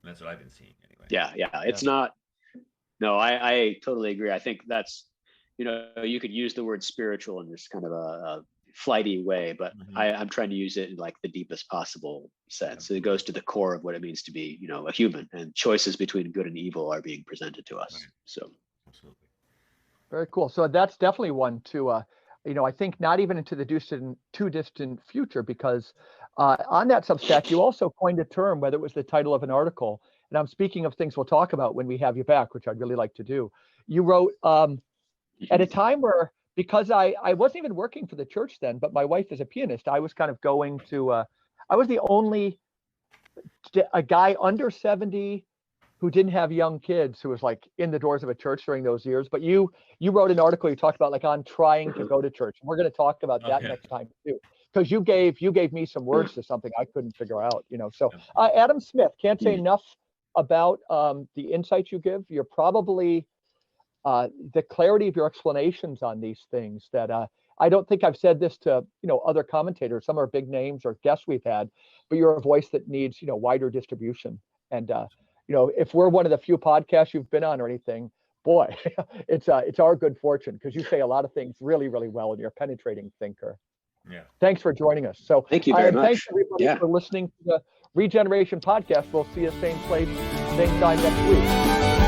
And that's what I've been seeing anyway. Yeah. It's not. No, I totally agree. I think that's, you could use the word spiritual in this kind of a flighty way, but I'm trying to use it in like the deepest possible sense. So it goes to the core of what it means to be, a human, and choices between good and evil are being presented to us. Right. So, absolutely. Very cool. So that's definitely one to, I think not even into the too distant future, because on that Substack, you also coined a term, whether it was the title of an article, and I'm speaking of things we'll talk about when we have you back, which I'd really like to do. You wrote at a time where, because I wasn't even working for the church then, but my wife is a pianist, I was kind of going to, I was the only, a guy under 70 who didn't have young kids who was like in the doors of a church during those years. But you wrote an article, you talked about like on trying to go to church. We're going to talk about that next time too. Because you gave me some words to something I couldn't figure out, So Adam Smith, can't say enough about the insights you give. You're probably the clarity of your explanations on these things that I don't think I've said this to other commentators. Some are big names or guests we've had, but you're a voice that needs wider distribution. And if we're one of the few podcasts you've been on or anything, boy, it's our good fortune, because you say a lot of things really, really well, and you're a penetrating thinker. Yeah. Thanks for joining us. So thank you very much. Thanks everybody for listening to the Regeneration Podcast. We'll see you same place, same time next week.